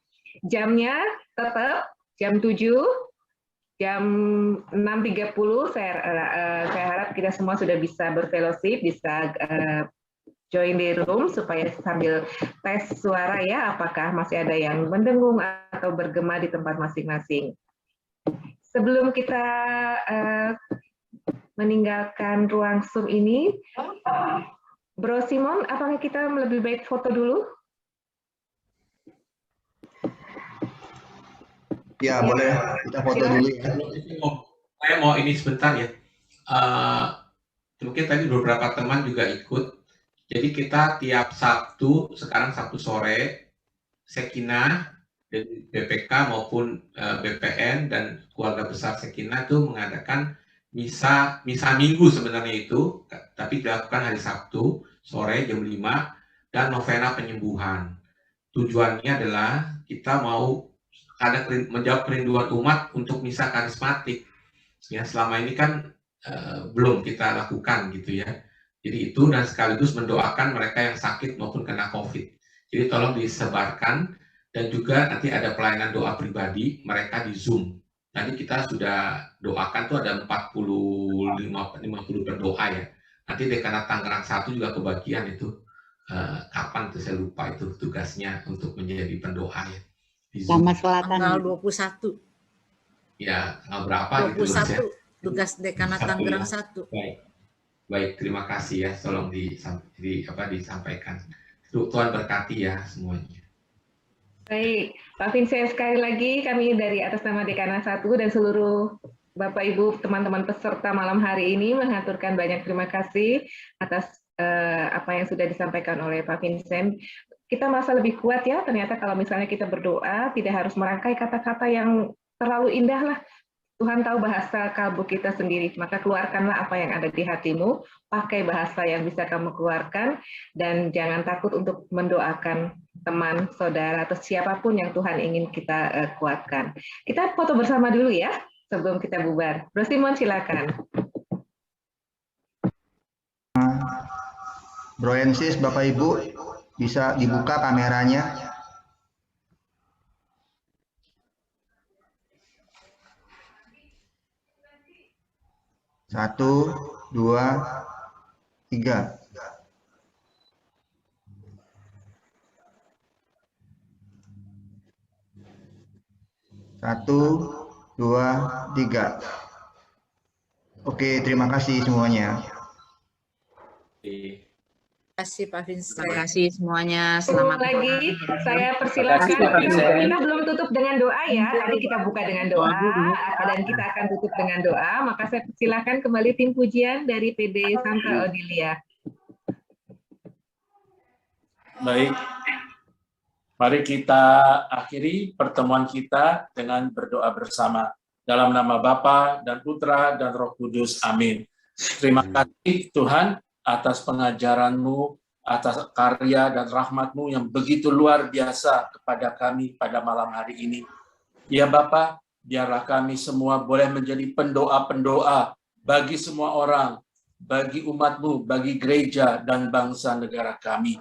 Jamnya tetap jam 7, jam 6.30. Saya harap kita semua sudah bisa berfellowship, bisa join di room supaya sambil tes suara ya, apakah masih ada yang mendengung atau bergema di tempat masing-masing. Sebelum kita meninggalkan ruang Zoom ini, Bro Simon, apakah kita lebih baik foto dulu? Ya, boleh. Kita foto dulu ya. Saya mau ini sebentar ya. Mungkin tadi beberapa teman juga ikut. Jadi kita tiap Sabtu, sekarang Sabtu sore, Sekinah, dari BPK maupun BPN dan keluarga besar Sekinah itu mengadakan misa minggu sebenarnya itu, tapi dilakukan hari Sabtu sore jam 5 dan novena penyembuhan. Tujuannya adalah kita mau menjawab kerinduan umat untuk misa karismatik. Ya, selama ini kan belum kita lakukan gitu ya. Jadi itu, dan sekaligus mendoakan mereka yang sakit maupun kena COVID. Jadi tolong disebarkan, dan juga nanti ada pelayanan doa pribadi mereka di Zoom. Tadi kita sudah doakan tuh ada 50 berdoa ya. Nanti Dekanat Tangerang 1 juga kebagian itu. Kapan tuh saya lupa itu tugasnya untuk menjadi pendoa ya. Sama Selatan. Tanggal 21. Ya, tanggal berapa 21 gitu ya. tugas Dekanat Tangerang 1. Baik, terima kasih ya, tolong disampaikan. Tuhan berkati ya semuanya. Baik, Pak Vincent, sekali lagi kami dari atas nama Dekanat 1 dan seluruh Bapak Ibu teman-teman peserta malam hari ini mengaturkan banyak terima kasih atas apa yang sudah disampaikan oleh Pak Vincent. Kita merasa lebih kuat ya, ternyata kalau misalnya kita berdoa, tidak harus merangkai kata-kata yang terlalu indah lah. Tuhan tahu bahasa kalbu kita sendiri, maka keluarkanlah apa yang ada di hatimu, pakai bahasa yang bisa kamu keluarkan, dan jangan takut untuk mendoakan teman, saudara, atau siapapun yang Tuhan ingin kita kuatkan. Kita foto bersama dulu ya, sebelum kita bubar. Bro Simon, silakan. Bro and Sis, Bapak Ibu, bisa dibuka kameranya. Satu, dua, tiga. 1, 2, 3. Oke, terima kasih semuanya. Terima kasih Pak Vincent. Terima kasih semuanya. Selamat lagi saya persilakan. Kita belum tutup dengan doa ya. Tadi kita buka dengan doa dan kita akan tutup dengan doa. Maka saya persilakan kembali tim pujian dari PD Santa Odilia. Baik. Mari kita akhiri pertemuan kita dengan berdoa bersama. Dalam nama Bapa dan Putra dan Roh Kudus. Amin. Terima kasih Tuhan atas pengajaran-Mu, atas karya dan rahmat-Mu yang begitu luar biasa kepada kami pada malam hari ini. Ya Bapa, biarlah kami semua boleh menjadi pendoa-pendoa bagi semua orang, bagi umat-Mu, bagi gereja dan bangsa negara kami.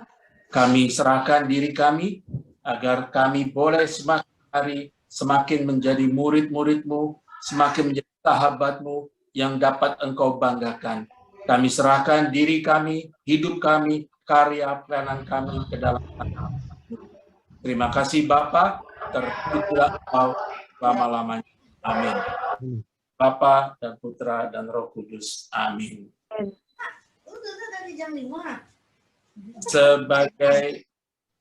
Kami serahkan diri kami agar kami boleh semakin hari semakin menjadi murid-murid-Mu, semakin menjadi sahabat-Mu yang dapat Engkau banggakan. Kami serahkan diri kami, hidup kami, karya pelayanan kami ke dalam tangan. Terima kasih Bapa, terpujilah Engkau selama-lamanya. Amin. Bapa dan Putra dan Roh Kudus. Amin. Sebagai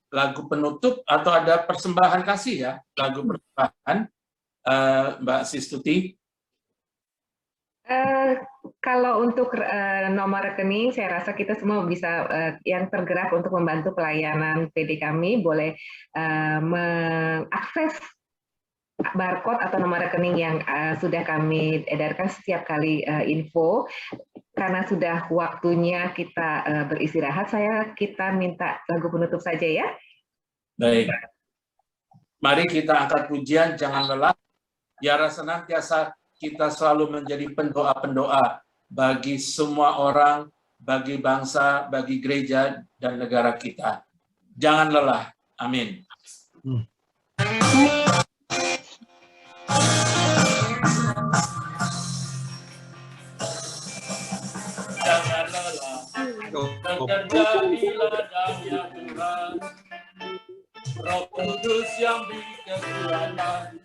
lagu penutup atau ada persembahan kasih ya, lagu persembahan, Mbak Sistuti. Kalau untuk nomor rekening, saya rasa kita semua bisa yang tergerak untuk membantu pelayanan PD kami boleh mengakses barcode atau nomor rekening yang sudah kami edarkan setiap kali info. Karena sudah waktunya kita beristirahat, kita minta lagu penutup saja ya. Baik. Mari kita angkat pujian, jangan lelah. Biar senantiasa kita selalu menjadi pendoa-pendoa bagi semua orang, bagi bangsa, bagi gereja, dan negara kita. Jangan lelah. Amin. Jangan lelah, bekerja di ladangnya Tuhan. Roh Kudus yang beri kekuatan,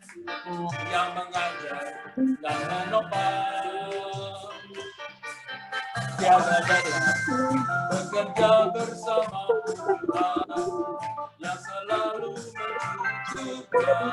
yang mengajar dan menopang. Tiada lelah, bekerja bersama Tuhan, yang selalu mencukupkan.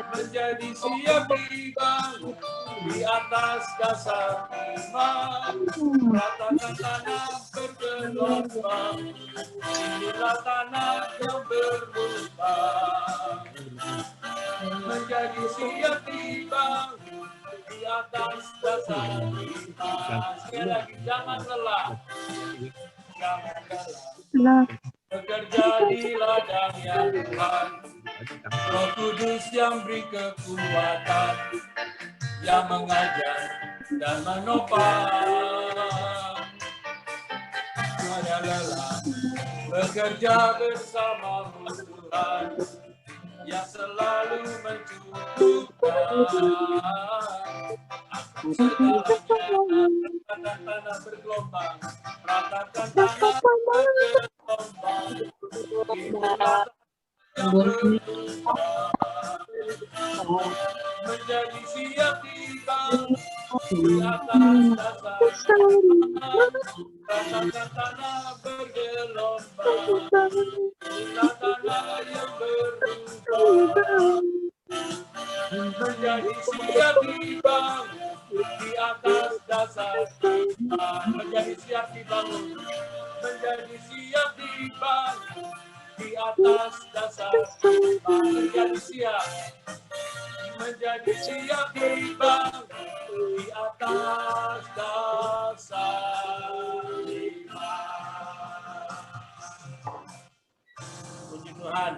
Menjadi siap dibangun di atas dasar iman. Ratakan tanah bergelombang, inilah tanah yang berlubang. Menjadi siap dibangun di atas dasar iman. Sekali lagi, jangan lelah. Jangan lelah. Bekerja di ladangnya Tuhan. Roh Kudus yang beri kekuatan, yang mengajar dan menopang. Tiada lelah, bekerja bersama Tuhan, yang selalu mencukupkan. Aku segalanya, ratakan tanah bergelombang, ratakan tanah bergelombang. Inilah menjadi siap dibangun di atas dasar iman. Ratakan tanah bergelombang, inilah tanah yang berubah. Menjadi siap dibangun di atas dasar iman. Menjadi siap dibangun, menjadi siap dibangun di atas dasar iman. Menjadi siap dibangun di atas dasar iman. Puji Tuhan.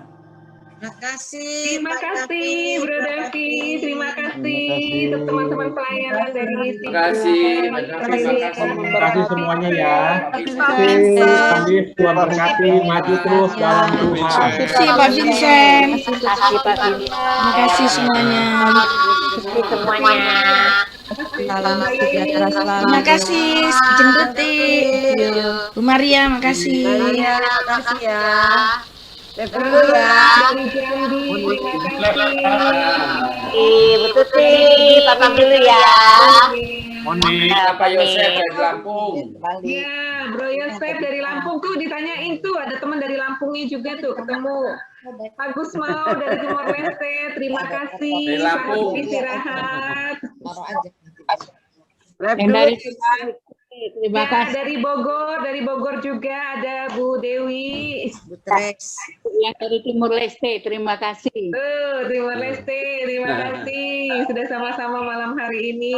Terima kasih. Terima kasih, Bro Davi. Terima kasih. untuk teman-teman pelayanan dari Terima kasih. Terima kasih semuanya ya. Habis Tuhan berkati, maju terus dalam Tuhan. Terima kasih Pak Vincent. Terima kasih Pak Vincent. Terima kasih semuanya. Terima kasih semuanya. Salam sejahtera selalu. Terima kasih Jenduti. Bu Maria, makasih. Maria, makasih ya. Dulu ya. Dari Jambi, terima kasih. Bu Tuti, pamit dulu ya. Monik. Pak Yosef dari Lampung. Ya, Bro Yosef dari Lampung tuh ditanyain tuh, ada teman dari Lampungnya juga tuh ketemu. Agus Mau dari Timor Leste, terima kasih. Dari Lampung. Selamat istirahat. Yang dari terima Ya, kasih. dari Bogor juga ada Bu Dewi. Yang dari Timur Leste, terima kasih. Timor Leste, terima kasih sudah sama-sama malam hari ini.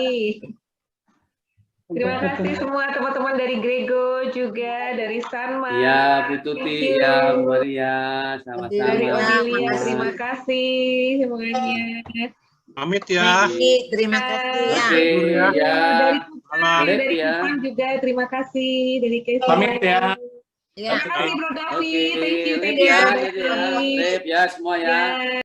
Terima kasih semua teman-teman dari Grego juga, dari Sanma. Ya, Bu Tuti, ya, Bu Maria, Dari sama-sama. Odilia, terima kasih semuanya. Pamit ya. Terima kasih ya. Oke, ya. Dari Kupang juga terima kasih, dari Kesi. Pamit ya. Ya. Terima kasih Bro Davi, Oke, thank you ya, Bro Davi. ya, semua ya.